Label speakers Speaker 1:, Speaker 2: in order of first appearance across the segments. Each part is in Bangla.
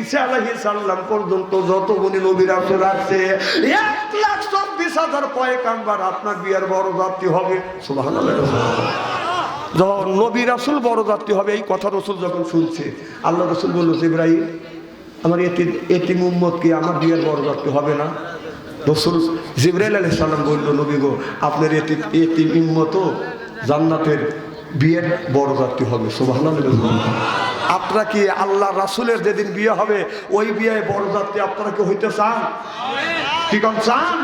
Speaker 1: ঈসা আলাইহিস সালাম পর্যন্ত যত গুণী নবী রাসূল আছে 1,24,000 পয়গাম্বার আপনার বিয়ের বড় যাত্রী হবে। সুবহানাল্লাহ। যখন নবী রাসূল বড় যাত্রী হবে এই কথা রাসূল যখন শুনছে, আল্লাহ রাসূল বলল, জিবরাইল আমার এতিম উম্মত কি আমার বিয়ের বড় যাত্রী হবে না? রাসূল জিবরাইল আলাইহিস সালাম বলল, নবী গো আপনার এতিম উম্মতও জান্নাতের বিয়ের বড় যাত্রী হবে। সুবহানাল্লাহ। আপনারা কি আল্লাহ রাসূলের যেদিন বিয়ে হবে ওই বিয়ে বড় যাত্রী আপনারা কি হইতে চান? কি কোন চান?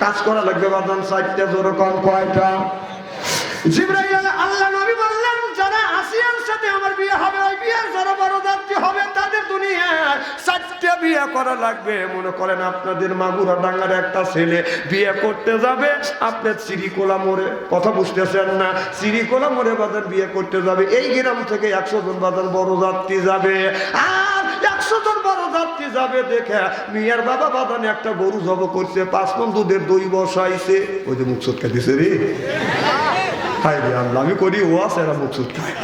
Speaker 1: কাজ করা লাগবে বাদান 4টা, জোরে কোন কয়টা? জিবরাইল আল্লাহ নবী বললেন, যারা আসিয়ার সাথে আমার বিয়ে হবে ওই বিয়ের যারা বড় যাত্রী হবে তাদের দুনিয়ায় 4টা বিয়ে করা লাগবে। মনে করেন আপনাদের মাগুরা ডাঙ্গার একটা ছেলে বিয়ে করতে যাবে আপনার শ্রীকোলা মোড়ে, কথা বুঝতেছেন না? শ্রীকোলা মোড়ে বাজার বিয়ে করতে যাবে, এই গ্রাম থেকে 100 জন বাজার বড় যাত্রী যাবে। আর 100 জন বড় যাত্রী যাবে দেখে মিয়ার বাবা বাদানে একটা গরু জব করছে, 5 মণ দুধের দই বসাইছে। ওই যে মুখ চটকা দিছে রে, হাই রে আল্লাহ, আমি করি ও আছে এরা মুখ চটকায়।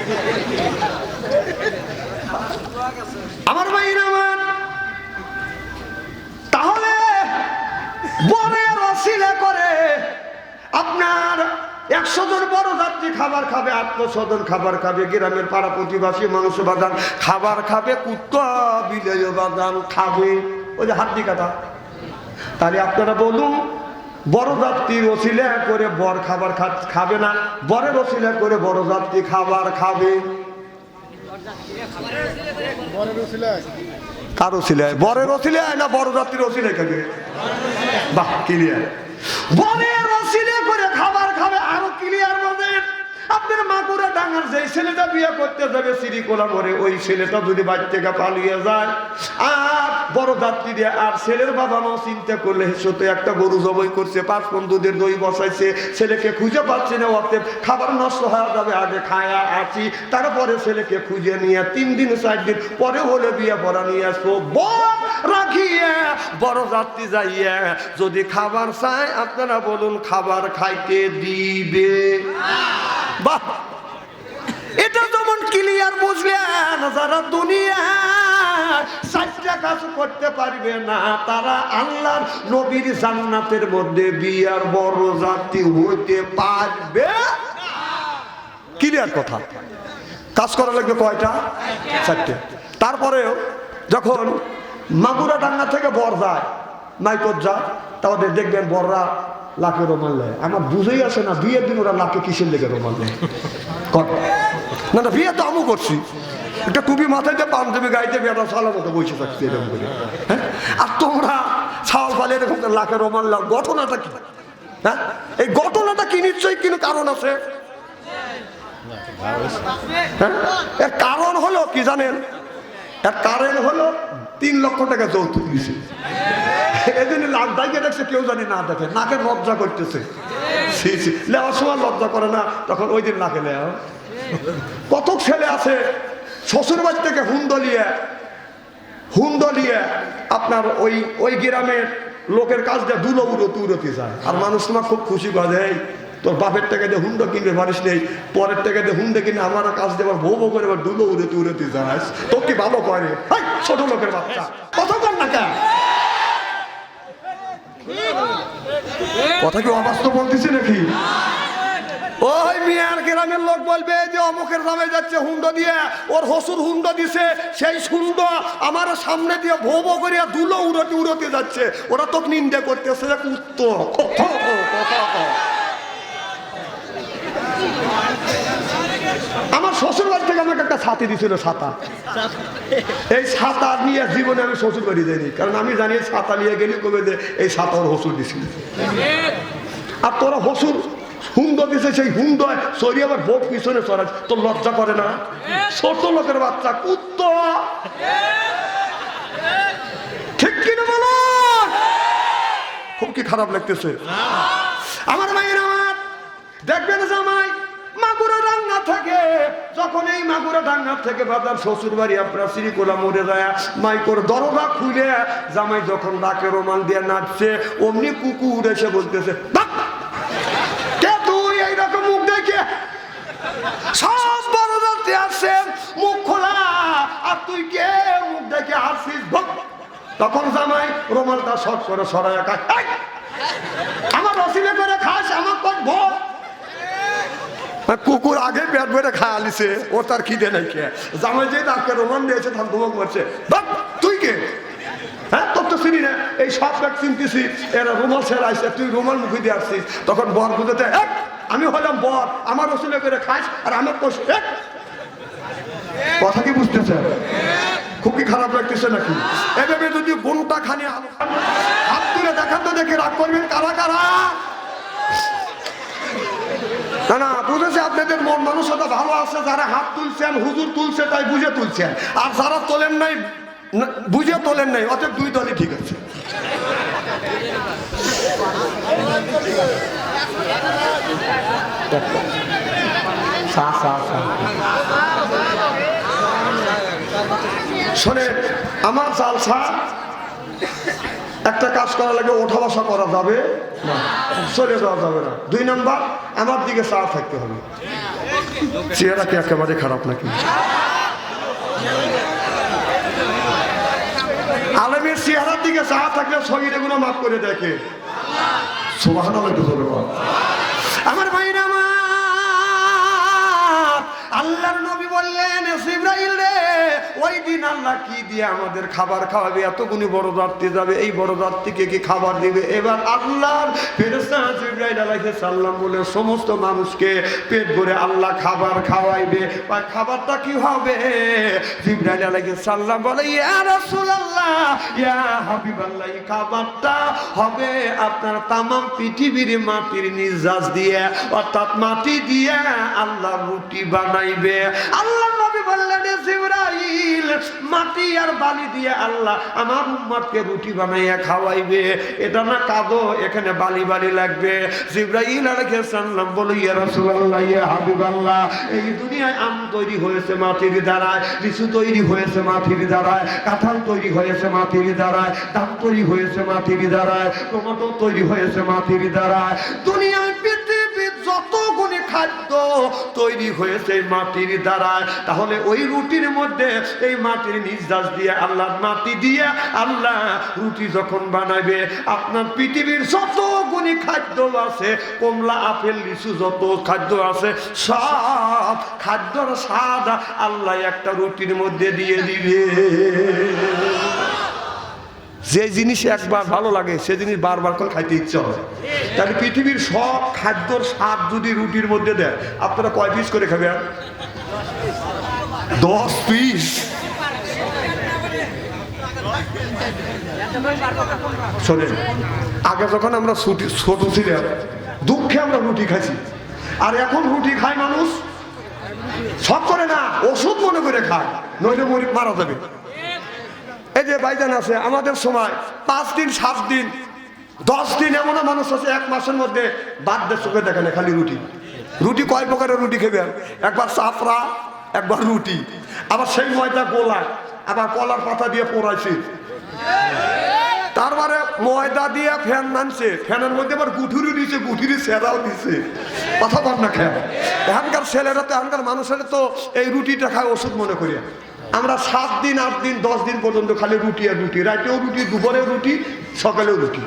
Speaker 1: আমার ভাইরা আমার, তাহলে বরের ওসিলা করে আপনার 100 জন বড় যাত্রী খাবার খাবে, 800 জন খাবার খাবে, গ্রামের পাড়া প্রতিবাসী মানুষ বাদান খাবার খাবে, কুত্তা বিলেয় বাদান খাবে। ওই যে হাড্ডি কাটা। তাহলে আপনারা বলুন, বড় যাত্রীর ওসিলা করে বর খাবার খাবে না, বরের ওসিলা করে বড় যাত্রী খাবার খাবে? কার ওসিলায়? বরের ওসিলায় না বড় যাত্রীর ওসিলায় খাবে? বাহ, ক্লিয়ার। বরের ওসিলা করে খাবার খাবে। আরো ক্লিয়ার বলেন, আপনার মাগুরা ডাঙ্গার যে ছেলেটা বিয়ে করতে যাবে শ্রীকোলা মোড়ে, ওই ছেলেটা যদি বাড়ি থেকে পালিয়ে যায় আর বড় যাত্রী দিয়ে, আর ছেলের বাবা মাও চিন্তা করলে সত্যি একটা গরু জবাই করছে, 5 মণ দুধের দই বসাইছে, ছেলেকে খুঁজে পাচ্ছে না, ওতে খাবার নষ্ট হয়ে যাবে, আগে খায়া আছি, তারপরে ছেলেকে খুঁজে নিয়ে 3 দিন 4 দিন পরে হলে বিয়ে পড়া নিয়ে আসবো। বর রাখিয়ে বড় যাত্রী যাইয়া যদি খাবার চায় আপনারা বলুন খাবার খাইতে দিবে? বাহ, এটা যেমন ক্লিয়ার বুঝলেন। যারা দুনিয়া 4টা কাজ করতে পারবে না তারা আল্লাহর নবীর জান্নাতের মধ্যে বিয়ার বড় যাত্রী হইতে পারবে। ক্লিয়ার কথা। কাজ করা লাগবে কয়টা? 4টে। তারপরেও যখন মাগুরা ডাঙ্গা থেকে বর যায়, মাইকত যায়, তাহলে দেখবেন বররা লাখে রোমান নেয়। আমার বুঝেই আসে না বিয়ের দিন ওরা লাখে কিসের লেগে রোমান নেয়। না না, বিয়ে তো আমও করছি, একটা টুপি মাথায় দিয়ে পাঞ্জাবি গাইতে বিয়েটা সালার মতো বসে থাকছে এরকম করে। হ্যাঁ, আর তোমরা ছাওয়াল ফালে এরকম লাখে রোমান লাও, ঘটনাটা কি? হ্যাঁ, এই ঘটনাটা কি? নিশ্চয়ই কিন্তু কারণ আছে। হ্যাঁ, এর কারণ হলো কি জানেন? এর কারণ হলো 3 লক্ষ টাকা যৌতুক দিয়েছে। এদিনে লাখ দাইকে দেখছে, কেউ জানি না দেখে, নাকে লজ্জা করতেছে। লেওয়ার সময় লজ্জা করে না, তখন ওই দিন নাকে নেওয়া। কত ছেলে আছে শ্বশুর বাড়ি থেকে হুন্দ নিয়ে আপনার ওই গ্রামের লোকের কাজ দিয়ে ধুলো উড়তে যায়, আর মানুষ তোমার খুব খুশি করে, তোর বাপের টাকা দিয়ে হুন্ডা কিনবে পারিস নেই, পরের টাকা দিয়ে হুন্ডা কিনে আমার কাজ দেবার বউ করে এবার ধুলো উড়তে যায়। তোর কি ভালো করে? ছোট লোকের বাচ্চা কতক্ষণ না কেন? কথা কি অবাস্তব বলতেছি নাকি? ওই মিয়ার গ্রামের লোক বলবে যে অমুকের নামে যাচ্ছে হুন্ডা দিয়ে, ওর হসুর হুন্ডা দিছে, সেই হুন্ডা আমার সামনে দিয়ে ভো ভো করে ধুলো উড়তে যাচ্ছে, ওরা তো নিন্দা করতেছে। উত্তর আমার শ্বশুর বাড়ি থেকে আমাকে একটা ছাতি দিছিল, ছাতা। এই ছাতা নিয়ে জীবনে আমি শ্বশুর বাড়ি যাইনি, কারণ আমি জানি ছাতা নিয়ে গেলে কবে যে এই ছাতা ওর হসুর দিছিল। আর তোরা হসুর হুন্ড দিছে, সেই হুন্ড সরি আবার ভোগ পিছনে চড়ায়, তোর লজ্জা করে না? ছোট লোকের বাচ্চা কুত্তা, ঠিক কিনা বলো? খুব কি খারাপ লাগতেছে আমার মায়ের? আমার দেখবেন জামাই মাগুরা ডাঙ্গা থেকে, যখন এই মাগুরা ডাঙ্গা থেকে বাজার শ্বশুর বাড়ি আপনার শ্রীকোলা মোড়ে যায়, মাইকোর দরজা খুলে জামাই যখন ডাকে রোমান দিয়ে নাচছে, অমনি কুকুর এসে বলতেছে, কে তুই? এইরকম মুখ দেখে সব বড় যাত্রী আসছে, মুখ খোলা, তুই কে? মুখ দেখে আসছিস। তখন জামাই রুমালটা শর্ট করে সরায় আমার রসিলে করে খাস, আমার তো ভোট। কুকুর আগে পেট ভরে খায় আলিছে, ও তার খিদে নাই কে। জামাই যে তাকে রোমান দিয়েছে তার ধুমক মারছে, তুই কে? হ্যাঁ, তোর তো চিনি না, এই সব ব্যাগ চিনতেছি, এরা রুমাল ছেড়ে আসছে, তুই রুমাল মুখে দিয়ে আসছিস। তখন বর বুঝতে, আমি হলাম বর, আমার রসিলে করে খাস আর আমার কথা কি বুঝতেছে? খুব কি খারাপ লাগতেছে নাকি? এভাবে যদি বোনটা খানি হাত তুলে দেখান তো দেখে রাগ করবেন কারা কারা? না না, বুঝেছে আপনাদের মন মানুষতা ভালো আছে, যারা হাত তুলছেন হুজুর তুলছে তাই বুঝে তুলছেন, আর যারা তোলেন নাই বুঝে তোলেন নাই, অতএব দুই দলই ঠিক আছে। শোনে, আমার জালসা একটা কাজ করা লাগে, ওঠা বসা করা যাবে না, চলে যাওয়া যাবে না। 2 নাম্বার, আমার দিকে চা থাকতে হবে। চেহারা কি একেবারে খারাপ নাকি? আলেমের চেহারার দিকে চা থাকলে শরীরে গুলো মাফ করে দেখে। সুবহানাল্লাহ, একটু জোরে বল। আমার ভাইরা আমার, আল্লাহর নবী বললেন, জিবরাইল রে, ওই দিন আল্লাহ কি দিয়ে আমাদের খাবার খাওয়াবে? এতগুনি বড় যাত্রী যাবে, এই বড় যাত্রীকে কি খাবার দিবে? এবার আল্লাহর ফেরেশতা জিবরাইল আলাইহিস সালাম বলে সমস্ত মানুষকে পেট ভরে আল্লাহ খাবার খাওয়াইবে। আর খাবারটা কি হবে? জিবরাইল আলাইহিস সালাম বলে, ইয়া রাসূলুল্লাহ, ইয়া হাবিবাল্লাহ, এই খাবারটা হবে আপনার তামাম পৃথিবীর মাটির নির্যাস দিয়ে, অর্থাৎ মাটি দিয়ে আল্লাহ রুটি বানাইবে। আল্লাহ নবী বললেন, জিবরাইল, মাটি আর বালি দিয়ে আল্লাহ আমার উম্মতকে রুটি বানাইয়া খাওয়াইবে। এটা না কাঁদো, এখানে বালি বালি লাগবে। জিবরাইল আলাইহিস সালাম বলে, ইয়া রাসূলুল্লাহ, ইয়া হাবিবাল্লাহ, এই দুনিয়ায় আম তৈরি হয়েছে মাটির দ্বারায়, লিচু তৈরি হয়েছে মাটির দ্বারায়, কাঁঠাল তৈরি হয়েছে মাটির দ্বারায়, দাম তৈরি হয়েছে মাটির দ্বারায়, টমেটো তৈরি হয়েছে মাটির দ্বারায়। দুনিয়ায় পৃথিবীর যতগুলি খাদ্য তৈরি হয়েছে মাটির দ্বারায়, তাহলে ওই রুটির মধ্যে এই মাটির নির্যাস দিয়ে আল্লাহ, মাটি দিয়ে আল্লাহ রুটি যখন বানাবে, আপনার পৃথিবীর যতগুলি খাদ্য আছে, কমলা আপেল লিচু যত খাদ্য আছে, সব খাদ্যর স্বাদ আল্লাহ একটা রুটির মধ্যে দিয়ে দিবে। যে জিনিস একবার ভালো লাগে সে জিনিস বারবার করে খাইতে ইচ্ছা হয়। তাহলে পৃথিবীর সব খাদ্যর স্বাদ যদি রুটির মধ্যে দেয়, আপনারা কয় পিস করে খাবেন? 10 পিস। শোনেন, আগে যখন আমরা ছোট ছিলাম, দুঃখে আমরা রুটি খাইছি, আর এখন রুটি খায় মানুষ সব করে না, ওষুধ মনে করে খায়, নইলে মারা যাবে। এই যে ভাইজান আছে, আমাদের সময় 5 দিন 7 দিন 10 দিন এমন মানুষ আছে 1 মাসের মধ্যে বাদ দিয়ে চোখে দেখে না খালি রুটি। রুটি কয় প্রকারের রুটি খাবেন? একবার চাপড়া, একবার রুটি, আবার সেই ময়দা গোলা, আবার কলার পাতা দিয়ে পোড়াইছে, তারপরে ময়দা দিয়ে ফ্যান নামছে, ফ্যানের মধ্যে আবার গুঠুরি দিছে, গুঠুরি সেরাও দিছে। কথা বল না খেয়ে, এখানকার ছেলেরা তো, এখানকার মানুষের তো এই রুটিটা খায় ওষুধ মনে করি। আমরা 7 দিন 8 দিন 10 দিন পর্যন্ত খালি রুটি আর রুটি, রাতেও রুটি, দুপুরেও রুটি, সকালেও রুটি।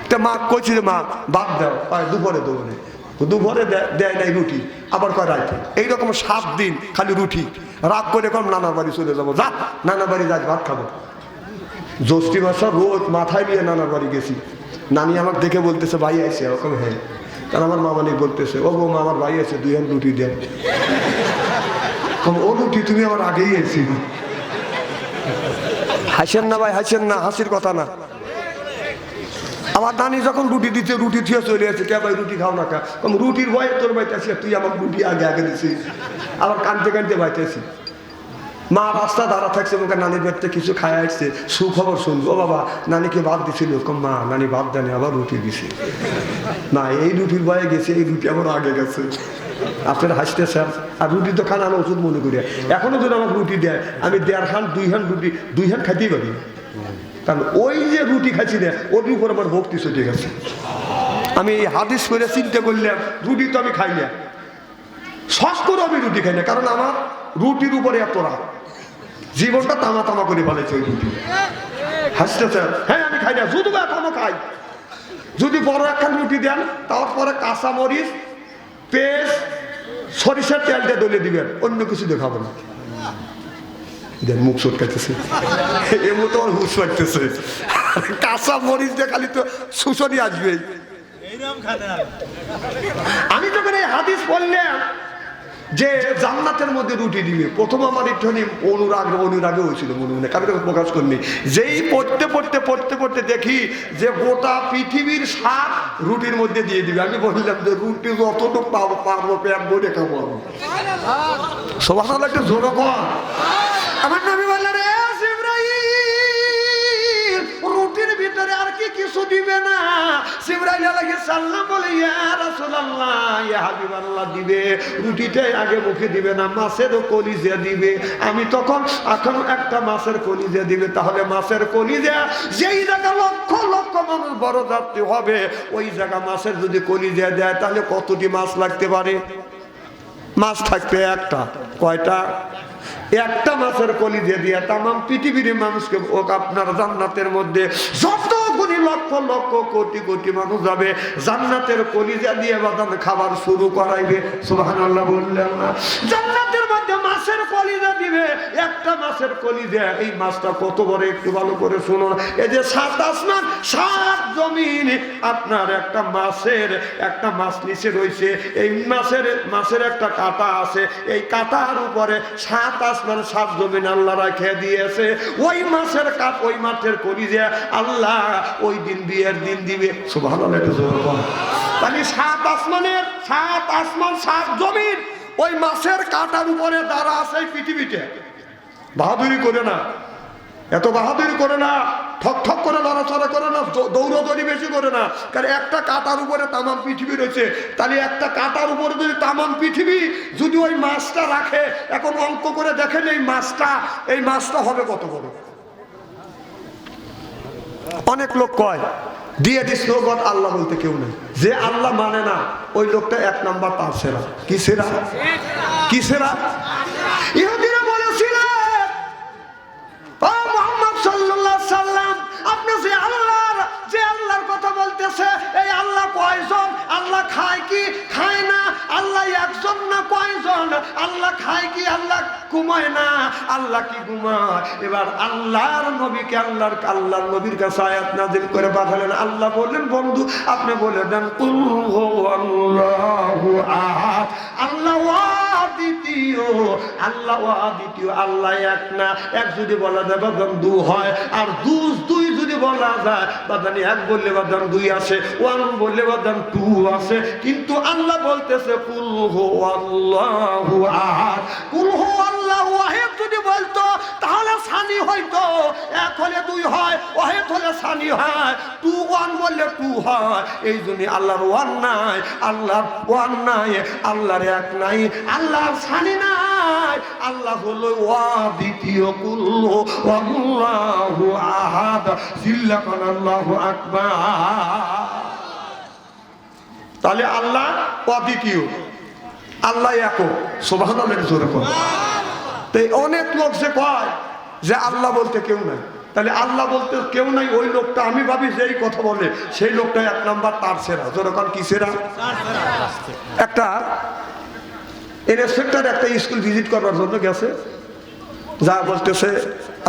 Speaker 1: তা মা কইছি, মা বাদ দাও, দুপুরে দেবো না, দুপুরে দেয় নাই রুটি, আবার কয় রাতে। এইরকম 7 দিন খালি রুটি। রাগ করে কম নানার বাড়ি চলে যাবো, যা নানার বাড়ি যাই ভাত খাবো। জ্যৈষ্ঠী মাসের রোদ মাথায় নিয়ে নানার বাড়ি গেছি। নানি আমাকে দেখে বলতেছে, ভাই আইসে এরকম। হ্যাঁ, কারণ আমার মামানি বলতেছে, ও বৌমা আমার ভাই আছে, 2 হাত রুটি দেন। ও রুটি তুমি আমার আগেই এসেছি। হাসেন না ভাই, হাসেন না, হাসির কথা না। আমার নানি যখন রুটি দিচ্ছে, রুটি থিয়ে চলে আসছে, কে ভাই রুটি খাও না কা? রুটির ভয়ে তোর বাইতে আসি, তুই আমার রুটি আগে আগে দিছিস। আবার কানতে কানতে বাইতে আসি। মা রাস্তা দাঁড়া থাকছে, মুখে নানির বাড়িতে কিছু খায় আসছে, সুখবর শুনবো। বাবা নানিকে ভাত দিছিল, মা নানি ভাত দেয়নি, আবার রুটি দিছে। না, এই রুটির ভয়ে গেছে, এই রুটি আমার আগে গেছে। আপনারা হাসতেছেন, আর রুটি তো খান আমি ওষুধ মনে করি। এখনো যদি আমাকে রুটি দেয়, আমি 1.5 হান 2 হান রুটি 2 হান খাইতেই পারি। কারণ ওই যে রুটি খাচ্ছি না, ওর উপর আমার ভক্তি চলে গেছে। আমি হাদিস করে চিন্তা করলাম, রুটি তো আমি খাই না, শখ করে আমি রুটি খাই না, কারণ আমার রুটির উপরে এত রাগ। জীবনটা তামা তামা করে ফেলেছে ওই রুটি। হাসতেছে, হ্যাঁ আমি খাই না, শুধু এখনো খাই। যদি বড় একখান রুটি দেন, তারপরে কাঁচা মরিচ, পেস্ট, সরিষার তেল দিয়ে দলে দিবেন, অন্য কিছু দেখাবো না। দেন মুখ চটকাইতেছে, এর মতো আমার হুশ লাগতেছে। কাঁচা মরিচ দিয়ে খালি তো শুষনি আসবে। আমি যখন এই হাদিস পড়লাম যে জান্নাতের মধ্যে রুটি দিবে, প্রথম আমার একটু অনুরাগে হয়েছিল মনে মনে, কারণ প্রকাশ করিনি। যেই পড়তে পড়তে দেখি যে গোটা পৃথিবীর স্বাদ রুটির মধ্যে দিয়ে দিবে। আমি বললাম যে রুটি যতটুকু পারবো পেট ভরে খাবো আমি। সবার একটা জোর কর। আমার নবী বললেন, রে জিবরাইল, রুটির ভিতরে আর কি কিছু দিবে না? জিবরাইল আলাইহিস সালাম বলে, ইয়া রাসূলুল্লাহ, ইয়া হাবিবাল্লাহ, দিবে রুটিতে আগে মুখে দিবে না, মাছের কলিজা দিবে। আমি তখন এখন একটা মাছের কলিজা দিবে, তাহলে মাছের কলিজা যেই জায়গা লক্ষ লক্ষ মানুষ বড় যাত্রী হবে, ওই জায়গা মাছের যদি কলিজা দেয় তাহলে কতটি মাছ লাগতে পারে? মাছ থাকবে একটা, কয়টা? একটা মাছের কলিজা দিয়ে তামাম পৃথিবীর মানুষকে আপনার জান্নাতের মধ্যে যতগুলি লক্ষ লক্ষ কোটি কোটি মানুষ যাবে, জান্নাতের কলিজা দিয়ে বাদান খাবার শুরু করাইবে। সুবহানাল্লাহ বললেন না? জান্নাতের মধ্যে মাছের কলিজা দিবে, একটা মাছের কলিজা। এই মাছটা কত বড় একটু ভালো করে শুনুন। এই যে 7 আসমান 7 জমিন, আপনার একটা মাছ নিচে রয়েছে। এই মাছের একটা কাঁটা আছে, এই কাঁটার উপরে 7 আসমান 7 জমিন আল্লাহ রেখে দিয়েছে। ওই মাছের কাপ, ওই মাছের কলিজা আল্লাহ ওই দিন বিয়ের দিন দিবে। সুবহানাল্লাহ। তাহলে 7 আসমানের 7 আসমান 7 জমিন ওই মাছের কাঁটার উপরে দাঁড়া আছে পৃথিবীতে। বাহাদুরি করে না, এত বাহাদুরি করে না, ঠক ঠক করে লড়াচড়া করে না, দৌড়দৌড়ি বেশি করে না। কারণ একটা কাঁটার উপরে তামাম পৃথিবী রয়েছে। তাহলে একটা কাঁটার উপরে যদি তামাম পৃথিবী যদি ওই মাছটা রাখে, এখন অঙ্ক করে দেখেন এই মাছটা হবে কত বড়। অনেক লোক কয় দিয়ে দিস নগদ, আল্লাহ বলতে কেউ নেই। যে আল্লাহ মানে না ওই লোকটা 1 নাম্বার তার সেরা। কি সেরা? ইহুদিরা বলেছিলেন, ও মুহাম্মদ সাল্লাল্লাহু আলাইহি সাল্লাম, আপনি যে আল্লাহর কথা বলতেছে, এই আল্লাহ কয়জন? আল্লাহ খায় কি খায় না? আল্লাহ একজন না কয়জন? আল্লাহ খায় কি? আল্লাহ ঘুমায় না? আল্লাহ কি ঘুমায়? এবার আল্লাহর নবীকে আল্লাহর নবীর কাছে আয়াত নাযিল করে পাঠালেন। আল্লাহ বললেন, বন্ধু আপনি বলে দেন, কুল হুয়াল্লাহু আহাদ, আল্লাহ দ্বিতীয়, আল্লাহ এক না। এক যদি বলা যায় বাদান 2 হয়, আর দুই যদি বলা যায় বাদান 1 বললে বাদান 2 আসে, 1 বললে বাদান 2 আসে। কিন্তু আল্লাহ বলতেছে কুল হুয়াল্লাহু আহাদ, কুল হুয়াল্লাহু আহাদ যদি বলতো তাহলে সানি হইতো, 1 হলে 2 হয়, ওয়াহিদ হলে সানি হয়, 2 1 বললে 2 হয়। এই জন্য আল্লাহর 1 নাই, আল্লাহর 1 নাই, আল্লাহর 1 নাই, আল্লাহর সানি নাই। আল্লাহ হলো দ্বিতীয়, কুল হুয়াল্লাহু আহাদ, জিল্লাকান আল্লাহু আকবার। তাহলে আল্লাহ অদ্বিতীয়, আল্লাহ একক। সুবহানাল্লাহ জোরে বল। তাই অনেক লোক যে কয় যে আল্লাহ বলতে কেউ নাই, তাহলে আল্লাহ বলতে কেউ নাই ওই লোকটা, আমি ভাবি যে এই কথা বলে সেই লোকটা 1 নাম্বার তার সেরা। যখন কি সেরা? একটা ইন্সপেক্টর একটা স্কুল ভিজিট করার জন্য গেছে, যা বলতেছে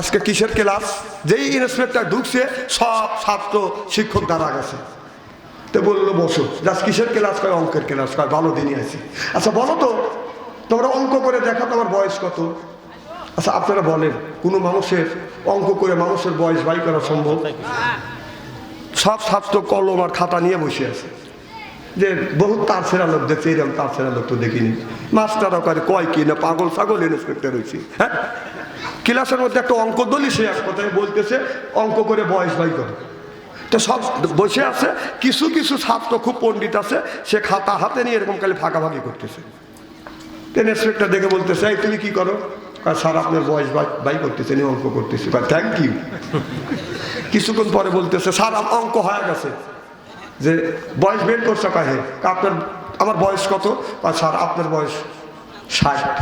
Speaker 1: আজকে কিসের ক্লাস? যেই ইন্সপেক্টর ঢুকছে সব ছাত্র শিক্ষক দাঁড়া গেছে। তো বললো বসো। জাস্ট কিসের ক্লাস? কয় অঙ্কের ক্লাস। কয় ভালো দিনই আছি। আচ্ছা বলো তো তোমরা অঙ্ক করে দেখা, তোমার বয়স কত? আচ্ছা আপনারা বলেন, কোনো মানুষের অঙ্ক করে মানুষের বয়স বাই করা সম্ভব? সব ছাত্র কলম আর খাতা নিয়ে বসে আছে। যে বহুত তার সেরা লোক দেখছে, এরকম তার সেরা লোক তো দেখিনি। মাস্টারও করে কয় কি না পাগল ছাগল ইন্সপেক্টর হয়েছি। হ্যাঁ, ক্লাসের মধ্যে একটা অঙ্ক দলি, সে এক কথায় বলতেছে অঙ্ক করে বয়স বাই করে। তো সব বসে আছে, কিছু কিছু ছাত্র খুব পণ্ডিত আছে, সে খাতা হাতে নিয়ে এরকম খালি ফাঁকাফাঁকি করতেছে। ইন্সপেক্টর দেখে বলতেছে, এই তুমি কি করো? স্যার আপনার বয়স বাই করতেছে, অঙ্ক করতেছি। Thank you. কিছুক্ষণ পরে বলতেছে, স্যার অঙ্ক হয়ে গেছে। যে বয়স বের করছো? কাহে? আমার বয়স কত? স্যার আপনার বয়স 60।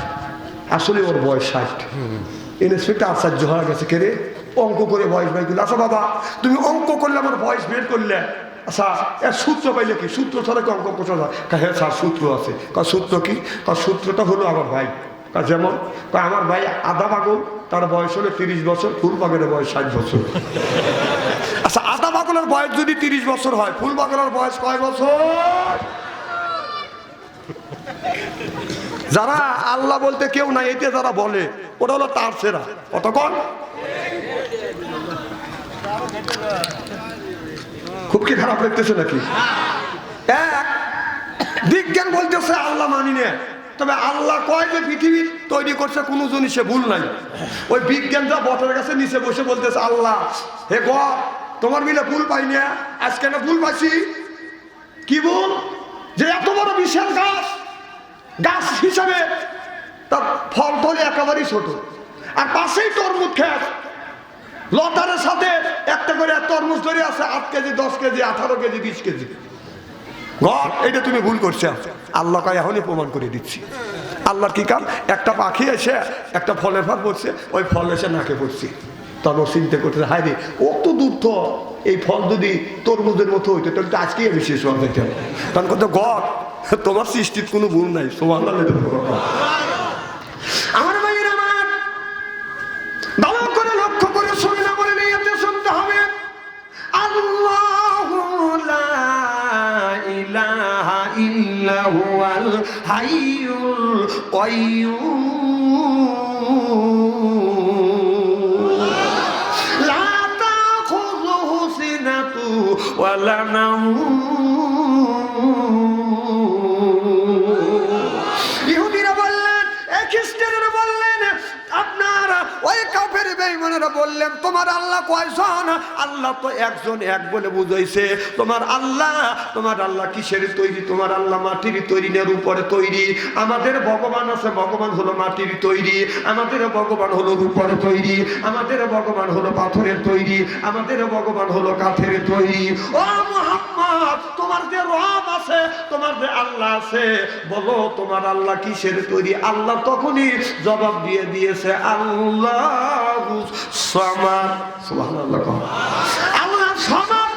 Speaker 1: আসলে ওর বয়স 60। ইন্সপেক্টর আশ্চর্য হয়ে গেছে, কে রে অঙ্ক করে বয়স বের করলে? আচ্ছা বাবা তুমি অঙ্ক করলে আমার বয়স বের করলে, আচ্ছা এর সূত্র পাইলে কি? সূত্র ছাড়া কি অঙ্ক কষা যায়? হ্যাঁ স্যার সূত্র আছে। সূত্র কি? সূত্রটা হলো আমার ভাই। যেমন আমার ভাই আধা পাগল, তার বয়স হলো 30 বছর, ফুল পাগলের বয়স 60 বছর। আচ্ছা আধা পাগলের বয়স যদি 30 বছর হয়, ফুল পাগলের বয়স কয় বছর? যারা আল্লাহ বলতে কেউ নাই এতে যারা বলে ওটা হলো তার সেরা। কতক্ষণ? খুব কি খারাপ লাগতেছে নাকি? এক বিজ্ঞান বলতেছে আল্লাহ মানি না, তবে আল্লাহ কয় যে পৃথিবী তৈরি করছে কোনো জিনিসে ভুল নাই। ওই বিজ্ঞান যা বটের কাছে নিচে বসে বলতেছে আল্লাহ হে গড তোমার মিলে ভুল পাই না, আজকে না ভুল পাইছি। কি ভুল? যে এত বড় বিশাল গাছ, গাছ হিসাবে তার ফল ফলে একেবারেই ছোট, আর পাশেই তরমুজ খেত, লতারের সাথে একটা করে তরমুজ ধরে আছে 8 KG 10 KG 18 KG 20 KG. God এটা তুমি ভুল করছো। আল্লাহ কয় এখনই প্রমাণ করে দিচ্ছি। আল্লাহর কি কাম? একটা পাখি এসে একটা ফলের ফাঁক পড়ছে, ওই ফল এসে নাকে পড়ছে, তখন চিন্তা করতেছে হায় রে অত দূর তো এই ফল যদি তরমুজের মতো হইতো তাহলে তো আজকেই আমি শেষ হওয়া যেতাম। তখন কত গড তোমার সৃষ্টির কোনো ভুল নাই। সুবহানাল্লাহ। আমার ভাইয়ের আমার ভালো করে লক্ষ্য করে শুনে না বলে নিয়তে শুনতে হবে। আল্লাহু লা ইলাহা ইল্লা হুয়াল হাইয়ুল কাইয়্যুম লা তাখুযুহু সিনাতু ওয়া লা নাওম। ইহুদিরা বললেন, খ্রিস্টানরা বললেন, আপনারা ওই কাফের বেঈমানেরা বললেন তোমার আল্লাহ কয়জন? আল্লাহ তো একজন, এক বলে বুঝাইছে। তোমার আল্লাহ কিসের তৈরি? তোমার আল্লাহ মাটির তৈরি না রূপের তৈরি? আমাদের ভগবান আছে, ভগবান হলো মাটির তৈরি, আমাদের ভগবান হলো রূপের তৈরি, আমাদের ভগবান হলো পাথরের তৈরি, আমাদের ভগবান হলো কাঠের তৈরি। ও মুহাম্মদ তোমার যে রব আছে, তোমার যে আল্লাহ আছে, বলো তোমার আল্লাহ কিসের তৈরি? আল্লাহ তখনই জবাব দিয়ে দিয়েছে আল্লাহু সামাদ। সুবহানাল্লাহ। আল্লাহ সামাদ।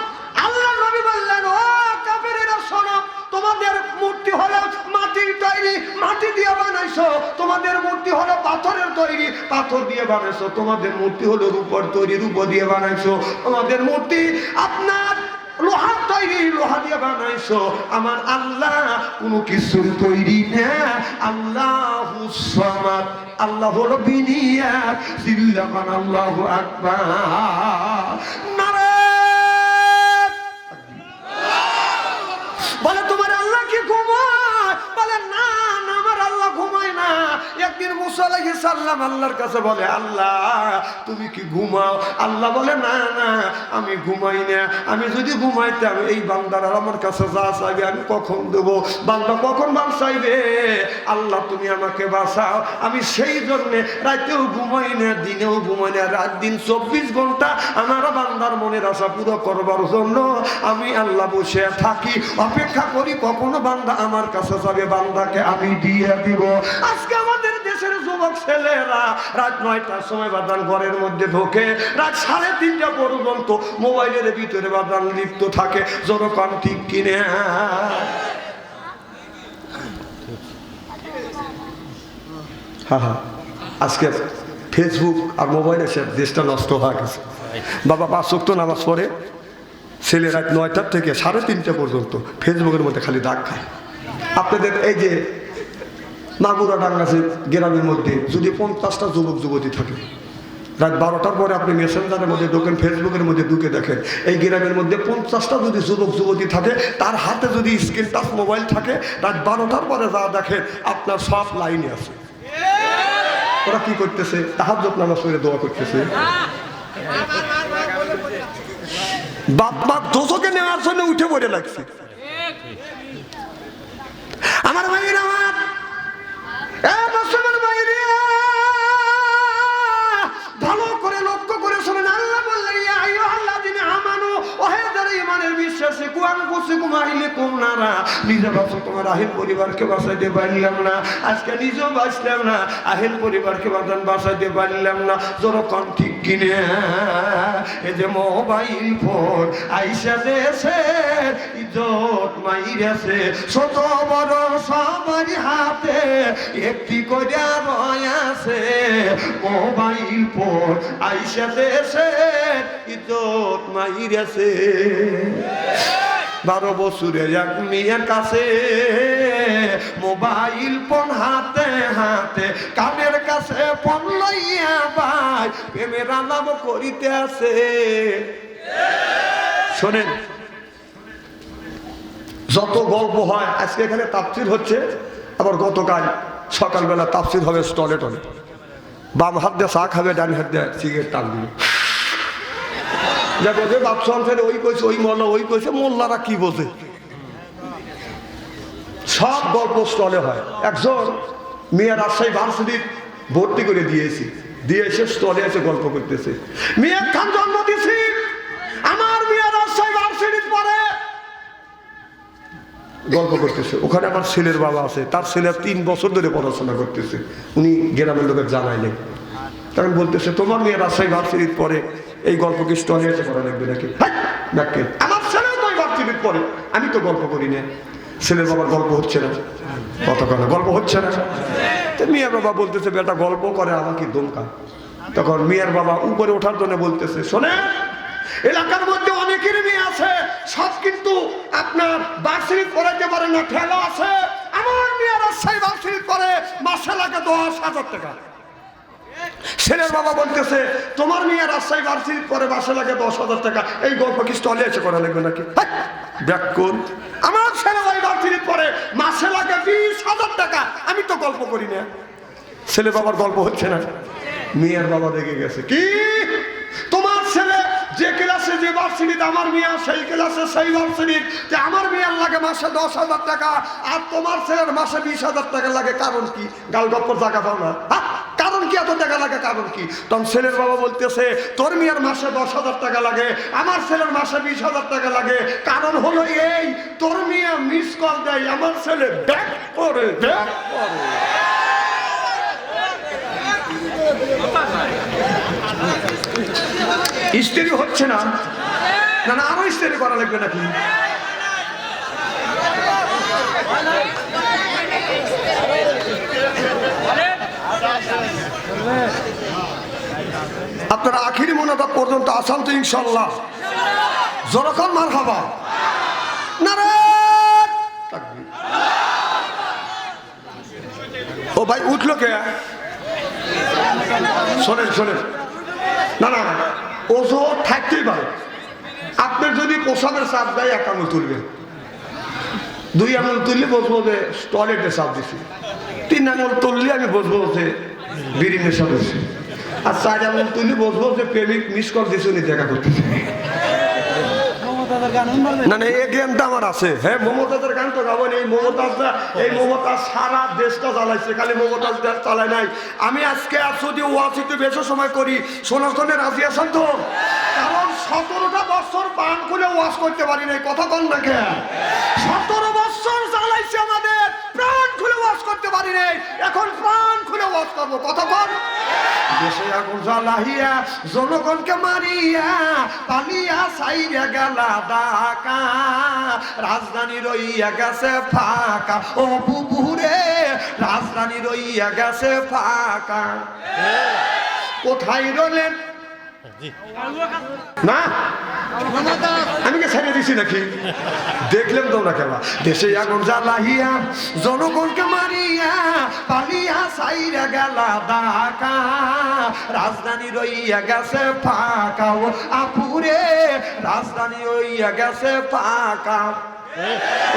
Speaker 1: আল্লাহ নবী বললেন ও কাফেরেরা শোনো, তোমাদের মূর্তি হলো মাটির তৈরি, মাটি দিয়ে বানাইছো। তোমাদের মূর্তি হলো পাথরের তৈরি, পাথর দিয়ে বানাইছো। তোমাদের মূর্তি হলো রূপের তৈরি, রূপ দিয়ে বানাইছো। তোমাদের মূর্তি আপনার লোহার তৈরি, লোহা দিয়ে বানাইছো। আমার আল্লাহ কোনো কিছুর তৈরি না। আল্লাহু সামাদ। আল্লাহ হলো বিনিয়াদ। সিল্লামান আল্লাহু আকবার। নারে বলে তোমার আল্লাহ কি ঘুমায়? বলে না না আমার আল্লাহ ঘুমায় না। একদিন মুসা আলাইহিস সালাম আল্লাহর কাছে বলে আল্লাহ তুমি কি ঘুমাও? আল্লাহ বলে না না আমি ঘুমাই না। আমি যদি ঘুমাইতাম এই বান্দারা আমার কাছে যা চাইবে আমি কখন দেবো? বান্দা কখন বান চাইবে? আল্লাহ তুমি আমাকে বাঁচাও। আমি সেই জন্য রাতেও ঘুমাই না, দিনেও ঘুমাই না। রাত দিন 24 ঘন্টা আমার বান্দার মনের আশা পুরো করবার জন্য আমি আল্লাহ বসে থাকি, অপেক্ষা করি কখনো বান্দা আমার কাছে যাবে, বান্দাকে আমি দিয়ে দিব। আজকে আমাদের দেশের যুবক ছেলেরা রাত 9টার সময় বাদান ঘরের মধ্যে ঢোকে, রাত 3:30 পর্যন্ত মোবাইলের ভিতরে বাদান লিপ্ত থাকে। যখন ঠিক কিনে আজকে ফেসবুক আর মোবাইল এসে দেশটা নষ্ট হয়ে গেছে। বাবা 5 ওয়াক্ত নামাজ পড়ে, ছেলে রাত 9টা থেকে 3:30 পর্যন্ত ফেসবুকের মধ্যে খালি দাগ খায়। আপনাদের এই যে মাগুরা ডাঙ্গাছে গ্রামের মধ্যে যদি 50টা যুবক যুবতী থাকে, রাত 12টার পরে আপনি মেসেঞ্জারের মধ্যে ঢোকেন, ফেসবুকের মধ্যে ঢুকে দেখেন এই গ্রামের মধ্যে 50টা যদি যুবক যুবতী থাকে, তার হাতে যদি স্ক্রিন টাচ মোবাইল থাকে, রাত 12টার পরে যা দেখেন আপনার সব লাইনে আছে। ওরা কি করতেছে? তাহাজ্জুদ নামাজ পড়ে দোয়া করতেছে। বাপ বাপ দোষকে নেওয়ার জন্য উঠে পড়ে লাগছে। আমার ভাইয়ের আমার মুসলমান ভাইয়ের ভালো করে লক্ষ্য করে শোনেন। আল্লাহ বললেন ইয়া আইয়ুহাল্লাযীনা আমানু, ওহে যারা ঈমানের বিশ্বাসী, কুআনফুসাকুম আনফুসিকুম আহলিকুম নারা, নিজে বাঁচো তোমার আহিল পরিবারকে বাঁচাইতে পারলাম না, আজকে নিজেও বাঁচলাম না, আহিল পরিবারকে বাঁচাইতে পারলাম না। যখন ঠিক কিনে এই যে মোবাইল ফোন আইসা দেশে ইজ্জত মাইরেছে, ছোট বড় সবারই হাতে একটি করে রয়াছে মোবাইল ফোন আইসা দেশে ইজ্জত মাইরেছে। 12 বছরের এক মেয়ের কাছে মোবাইল ফোন হাতে হাতে, কানের কাছে ফোন লইয়া ভাই প্রেমের আলাপ করিতে আছে। শোনেন, যত গল্প হয়, আজকে এখানে তাফসীর হচ্ছে, আবার গতকাল সকালবেলা তাফসীর হবে স্টলে টলে, বাম হাত দিয়ে চা খাবে, ডান হাত দিয়ে সিগারেট টান দিবে। দেখো যে বাপসা অঞ্চলে ওই কইছে, ওই মোল্লা ওই কইছে, মোল্লারা কি বোঝে, সব গল্প স্টলে হয়। একজন মেয়ে রাজশাহী ভার্সিটির ভর্তি করে দিয়েছি, দিয়ে এসে স্টলে এসে গল্প করতেছে, মেয়ে খান জন্ম দিছি, আমার মেয়ে রাজশাহী ভার্সিটির পরে গল্প করতেছে। ওখানে আমার ছেলের বাবা আছে, তার ছেলে 3 বছর ধরে পড়াশোনা করতেছে, উনি গ্রামের লোকের জানাইলেন। তখন বলতেছে তোমার মেয়ে রাজশাহী ভার্সিটির পরে এই গল্প কি স্টলে এসে করা লাগবে নাকি? আমার ছেলে তো ভার্সিটির পরে, আমি তো গল্প করি না। ছেলের বাবার গল্প হচ্ছে না, কতক্ষণ গল্প হচ্ছে না। মিয়ার বাবা বলতেছে বেটা গল্প করে আমাকে দমকা। তখন মিয়ার বাবা উপরে ওঠার জন্য বলতেছে শোনে, এলাকার মধ্যে অনেকের মেয়ে আছে, সব কিন্তু আপনার ভার্সিটি পড়াইতে পারে না, ঠেলা আছে। আমার মেয়ে রাজশাহী ভার্সিটি পরে মাসে লাগে 10,000 টাকা। ছেলের বাবা বলতেছে তোমার মেয়ে রাজশাহী ভার্সিটি পরে মাসে লাগে 10,000 টাকা, এই গল্প কি স্টলে এসে করা লাগবে নাকি? ব্যাকুল, আমার ছেলে ভার্সিটি পরে মাসে লাগে 20,000 টাকা, আমি তো গল্প করি না। ছেলে বাবার গল্প হচ্ছে না। মেয়ের বাবা দেখে গেছে কি, তোমার ছেলে যে ক্লাসে যে ভার্সিটিতে আমার মেয়ে সেই ক্লাসে সেই ভার্সিটিতে আমার মেয়ের লাগে মাসে 10,000 টাকা, আর তোমার ছেলের মাসে 20,000 টাকা লাগে, কারণ কি? গাল গপ্পর জায়গা পাও না, কারণ কি এত টাকা লাগে, কারণ কি? তখন ছেলের বাবা বলতেছে তোর মেয়ের মাসে 10,000 টাকা লাগে, আমার ছেলের মাসে 20,000 টাকা লাগে, কারণ হলো এই, তোর মেয়ে মিস কল দেয়, আমার ছেলে ব্যাক করে ব্যাক করে। স্ত্রী হচ্ছে না, না না আরো স্ত্রী করা লাগবে নাকি? আপনারা আখিরি মোনাজাত পর্যন্ত আসান তো ইনশাল্লাহ, যখন মারহাবা নারে তাকবীর। ও ভাই উঠলো কে? শোনেন শোনেন, না না ওজো থাকতেই পারে। আপনার যদি পোশাকের চাপ দেয় 1 আঙুল তুলবেন, 2 আঙুল তুললে বসবো যে টয়লেটে চাপ দিছি, 3 আঙুল তুললে আমি বসবো যে বিড়ি নেশা করছি, আর 4 আঙুল তুললে বসবো যে প্রেমিক মিস কল দিছে উনি দেখা করতেছে। না না এই জ্ঞানটা আমার আছে। হ্যাঁ মমতাজের গান তো গাবো, এই মমতাজরা, এই মমতাজ সারা দেশটা চালাইছে, খালি মমতাজ দেশ চালায় নাই। আমি আজকে যদি ওয়াচিতে বেশি সময় করি শোনার জন্য রাজি আছেন তো? কারণ 17টা বছর পান খুলে ওয়াজ করতে পারি নাই, কথা কন না কে? 17 বছর চালাইছে আমাদের, প্রাণ খুলে ওয়াজ করতে পারি নাই, এখন প্রাণ খুলে ওয়াজ করবো, কথা কন। দেশে আগুন জ্বালাইয়া জনগণকে মারিয়া পালিয়া সাইরা গেলা ঢাকা, রাজধানী রইয়া গেছে ফাঁকা, ও বুবুরে রাজধানী রইয়া গেছে ফাঁকা। কোথায় রইলেন? না আমি কে ছেড়ে দিছি নাকি? দেখলেন তোমরা খেলা। দেশে আগুন জ্বালাইয়া জনগণকে মারিয়া পালিয়া সাইরা গেলা ঢাকা, রাজধানী রইয়া গেছে ফাঁকা, ও আপুরে রাজধানী রইয়া গেছে ফাঁকা।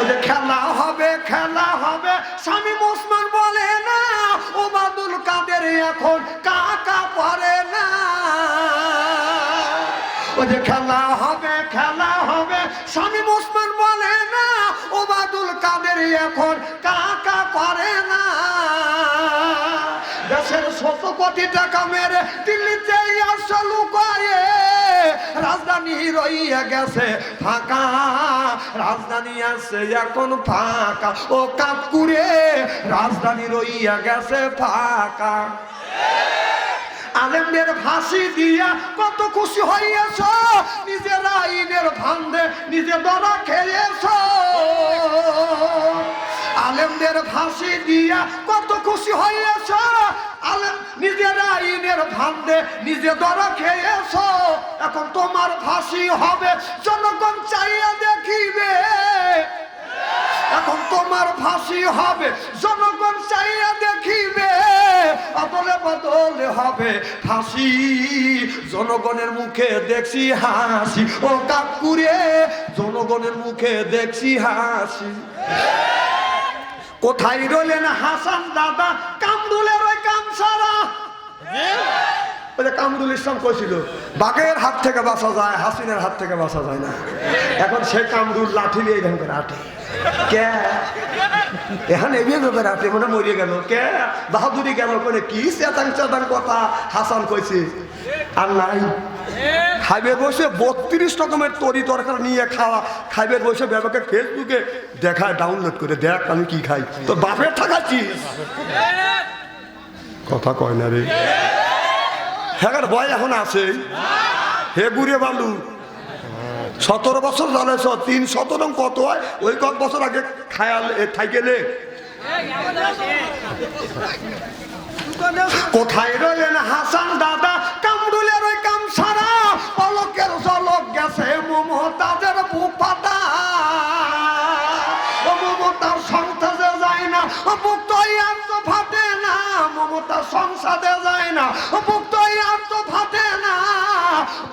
Speaker 1: ওদের খেলা হবে খেলা হবে, স্বামী ওসমান বলে না, ওবায়দুল কাদের এখন কাকা পড়ে না। ওদের খেলা হবে স্বামী ওসমান বলে না, ওবায়দুল কাদের এখন কাকা করে না। দেশের 100 কোটি টাকা মেরে দিল্লিতে আসা লুকায়ে, রাজধানী রাজধানী রইয়া গেছে ফাঁকা, রাজধানী আছে এখন ফাঁকা, ও কাকুরে রাজধানী রইয়া গেছে ফাঁকা। আলেমদের ফাঁসি দিয়া কত খুশি হইয়াছ, নিজের আইনের ফান্দে নিজে ধরা খেয়েছ। আলেমদের ফাঁসি দিয়া কত খুশি হইয়াছ, নিজের আইনের ফান্দে নিজে ধরা খেয়েছ। এখন তোমার ফাঁসি হবে জনগণ চাইয়া দেখিবে, এখন তোমার ফাঁসি হবে জনগণ চাইয়া দেখিবে। অদলে বদলে হবে ফাঁসি, জনগণের মুখে দেখছি হাসি, ও কাকুরে জনগণের মুখে দেখছি হাসি। কোথায় রইলেন হাসান দাদা, কামরুলের ওই কামসারা? কামরুল ইসলাম কইছিল বাঘের হাত থেকে বাঁচা যায়, হাসিনের হাত থেকে বাঁচা যায় না। এখন সে কামরুল লাঠি নিয়ে এখান করে আটে কে, এখানে এভাবে আটে মানে মরিয়ে গেল কে, বাহাদুরি গেল করে কি চেতাং চেতাং কথা হাসান কইছে। আর নাই খাইবে বসে 32 রকমের তরি তরকারি নিয়ে খাওয়া, খাইবে বসে ব্যাপারকে ফেসবুকে দেখায়, ডাউনলোড করে দেখ আমি কি খাই, তো বাপের থাকাচ্ছি কথা কয় না রে। হ্যাঁ ভয় এখন আছে হে গুড়ে বালু 17 বছর জ্বালেছ, 317 কত হয় ওই কয়েক বছর আগে খায়াল থাইকেলে। কোথায় রইলেন হাসান দাদা, কামরুলের ওই কামসারা? পলকের ঝলক গেছে মমতাজের বুক ফাটা, মমতার সংসারে যায় না বুক তো আর তো ফাটে না, মমতার সংসারে যায় না বুক তো আর তো ফাটে না।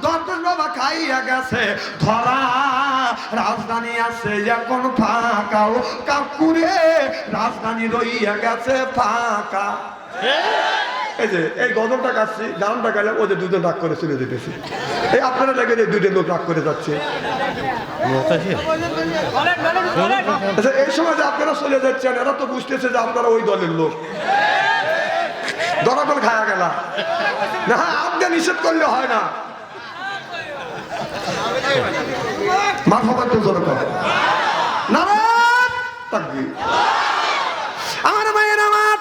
Speaker 1: দর্পণ বাবা খাইয়া গেছে ধরা, রাজধানী আছে এখন ফাঁকা, ও কাকুরে রাজধানী রইয়া গেছে ফাঁকা। এই যে এই গজলটা কাটছি, গানটা গাইলাম, ওদের দুজন রাগ করে চলে যেতেছে। এই আপনারা লেগে দুজন লোক রাগ করে যাচ্ছে। আচ্ছা এই সময় যে আপনারা চলে যাচ্ছেন, এরা তো বুঝতেছে যে আপনারা ওই দলের লোক, দরাদল খায়া গেল না, আপনি নিষেধ করলে হয় না। মাথা পাত্র জোর কর না, আমার ভাইয়ের আমার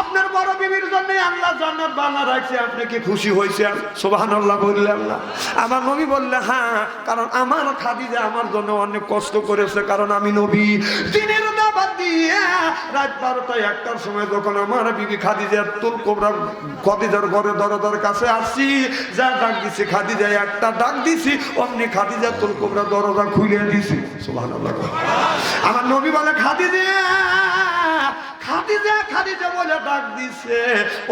Speaker 1: আপনার বড় বিবির জন্য আল্লাহ জান্নাত বানা রাখছে, আপনি কি খুশি হয়েছেন? সুবহানাল্লাহ বললেন না? আমার নবী বললে হ্যাঁ, কারণ আমার খাদিজা আমার জন্য অনেক কষ্ট করেছে, কারণ আমি নবী দিনের দাওয়াত দিয়ে রাত 12টা-1টার সময় যখন আমার বিবি খাদিজা তুল কোবরা খাদিজার ঘরে দরজার কাছে আসছি, যা ডাক দিছি খাদিজা একটা ডাক দিছি, অমনি খাদিজা তুল কোবরা দরজা খুলে দিছি। সুবহানাল্লাহ। আমার নবী বলে খাদিজা খাদিজা খাদিজা বলে ডাক দিছে,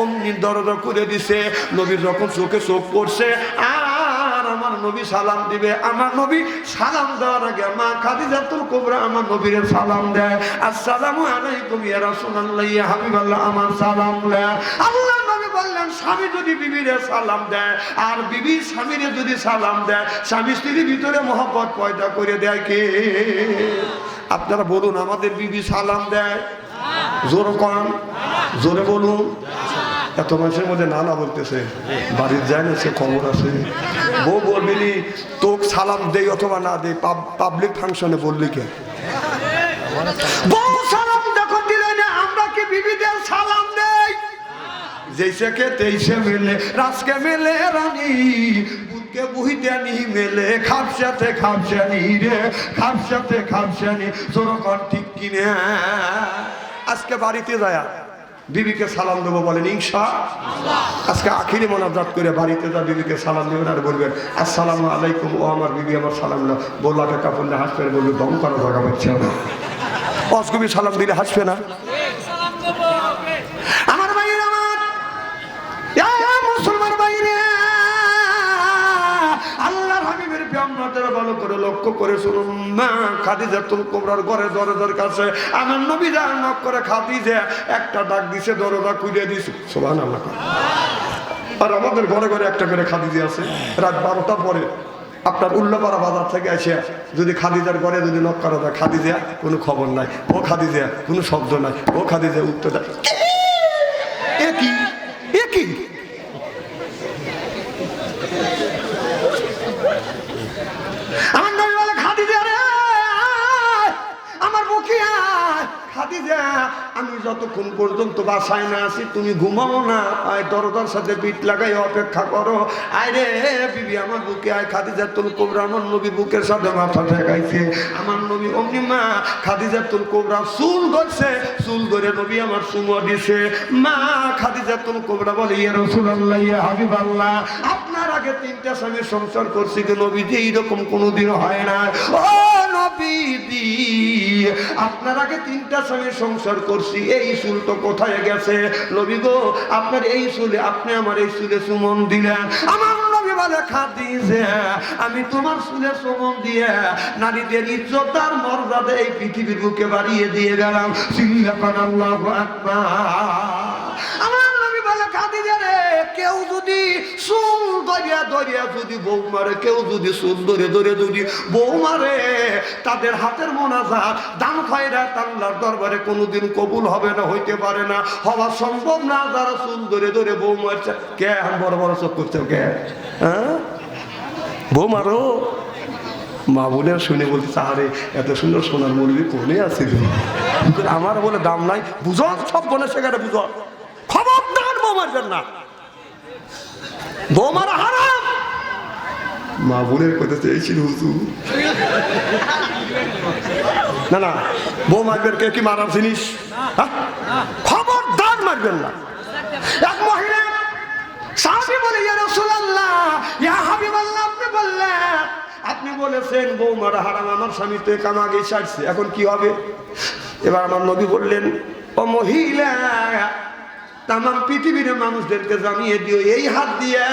Speaker 1: অমনি দরজা খুলে দিছে। নবীর যখন চোখে চোখ পড়ছে আর আমার নবী সালাম দিবে, আমার নবী সালাম দেওয়ার আগে মা খাদিজাতুল কুবরা আমার নবীর সালাম দেয়, আসসালামু আলাইকুম ইয়া রাসূলুল্লাহ ইয়া হাবিবাল্লাহ, আমার সালাম দেয়। আল্লাহ নবী বললেন স্বামী যদি বিবিরে সালাম দেয় আর বিবি স্বামীরে যদি সালাম দেয়, স্বামী স্ত্রীর ভিতরে মহব্বত পয়দা করে দেয় কে? আপনারা বলুন, আমাদের বিবি সালাম দেয়? জোর কম, জোরে বলুন। এত মানুষের মধ্যে নানা বলতেছে, বাড়ির যায় না সে খবর আছে। বউ বলবি তোক সালাম দেই অথবা না দেই, পাবলিক ফাংশনে বললি কে? বউ সালাম দেখো দিলে না, আমরা কি বিবিদের সালাম দেই? जैसे के तैसे मिले रास के मिले रानी बुध के बुहिते नहीं मिले खापसाते खापसानी रे खापसाते खापसानी जोरो कर ठीक किने आज के बाड़ीते जाया बीबी के सालाम देबो बोलेन इंशाअल्लाह आज के आखिरी मोनाजात करे बाड़ीते जा बीबी के सालाम देबेन और बोलबेन अस्सलामु आलाइकुम ओ आमार बीबी आमार सालाम ना बोलाके कापड़े हासबे बोलबे दम करा जागा पाচ্ছে না অসগুবি সালাম দিলে হাসবে না আমার ভাইরা আমার ইয়া মুসলমান ভাইরা আল্লাহর হাবিবের প্রেমনাতের ভালো করে লক্ষ্য করে শুনুন না খাদিজাতুল কুবরার ঘরে দরজার কাছে আমার নবী যা নক করে খাদিজা একটা ডাক দিছে দরজা খুলে দিছে সুবহানাল্লাহ আর আমাদের ঘরে ঘরে একটা করে খাদিজা আছে রাত 12টা পরে আপনার উল্লাপাড়া বাজার থেকে এসে যদি খাদিজার ঘরে যদি নক করা যায় খাদিজা কোনো খবর নাই ও খাদিজা কোনো শব্দ নাই ও খাদিজা উত্তর দেয় এ কি কি কি আমার নবী বলে খাদিজা রে আমার বকিয়া খাদিজা আমি যতক্ষণ পর্যন্ত বাসায় না আসি তুমি ঘুমাও না, আয় দরজার সাথে পিঠ লাগাই অপেক্ষা করো। আয় রে বিবি আমার বুকে আয়। খাদিজাতুল কুবরা আমার নবী বুকের সাথে মাথা ঠেকাইছে। আমার নবী অমনি মা খাদিজাতুল কুবরা চুল ধরছে, চুল ধরে নবী আমার চুমো দিছে। মা খাদিজাতুল কুবরা বলে ইয়া রাসূলুল্লাহ ইয়া হাবিবাল্লাহ আপনার আগে 3টা স্বামী সংসার করছি কি নবীজি এইরকম কোনোদিন হয় না। ও নবীজি আপনার আগে 3টা স্বামী সংসার করছি, এই চুল তো কোথায় গেছে? নবী গো আপনার এই চুলে আপনি আমার এই চুলে চুমন দিলেন। আমার নবী বলে খাদিজা আমি তোমার চুলে চুমন দিয়ে নারীদের ইজ্জত আর মর্যাদা এই পৃথিবীর বুকে বাড়িয়ে দিয়ে গেলাম। সিল্লাকান আল্লাহু আকবার। আমার নবী বলে খাদিজা রে কেউ যদি চুল ধরিয়া ধরিয়া যদি বউ মারে, কেউ যদি চুল ধরে ধরে যদি বউ মারে, তাদের হাতের মোনাজাত দান খয়রাত আল্লাহর দরবারে কোনোদিন কবুল হবে না, হইতে পারে না, হওয়া সম্ভব না। যারা চুল ধরে ধরে বউ মারছে কে বড় বড় চোখ করছে কে? হ্যাঁ বউ মারো মা বোনের শুনে বলছি তাহারে এত সুন্দর সোনার মুরগি কোনে আছে আমার বলে দাম নাই। বুঝো সব বলে সেখানে বুঝো, খবরদার বউ মারবেন না, বউ মারা হারাম। মা বোনের কথা চেয়েছিল হুজুর না না বউ মারবেন কে কি মারার জিনিস? খবরদার মারবেন না। এক মহিলা সাহাবী বলে ইয়া রাসূলুল্লাহ ইয়া হাবিবাল্লাহ আপনি বললেন, আপনি বলেছেন বউ মারা হারাম, আমার স্বামী তো কাম আগে ছাড়ছে, এখন কি হবে? এবার আমার নবী বললেন ও মহিলা তাম পৃথিবীর মানুষদেরকে জানিয়ে দিও এই হাত দিয়ে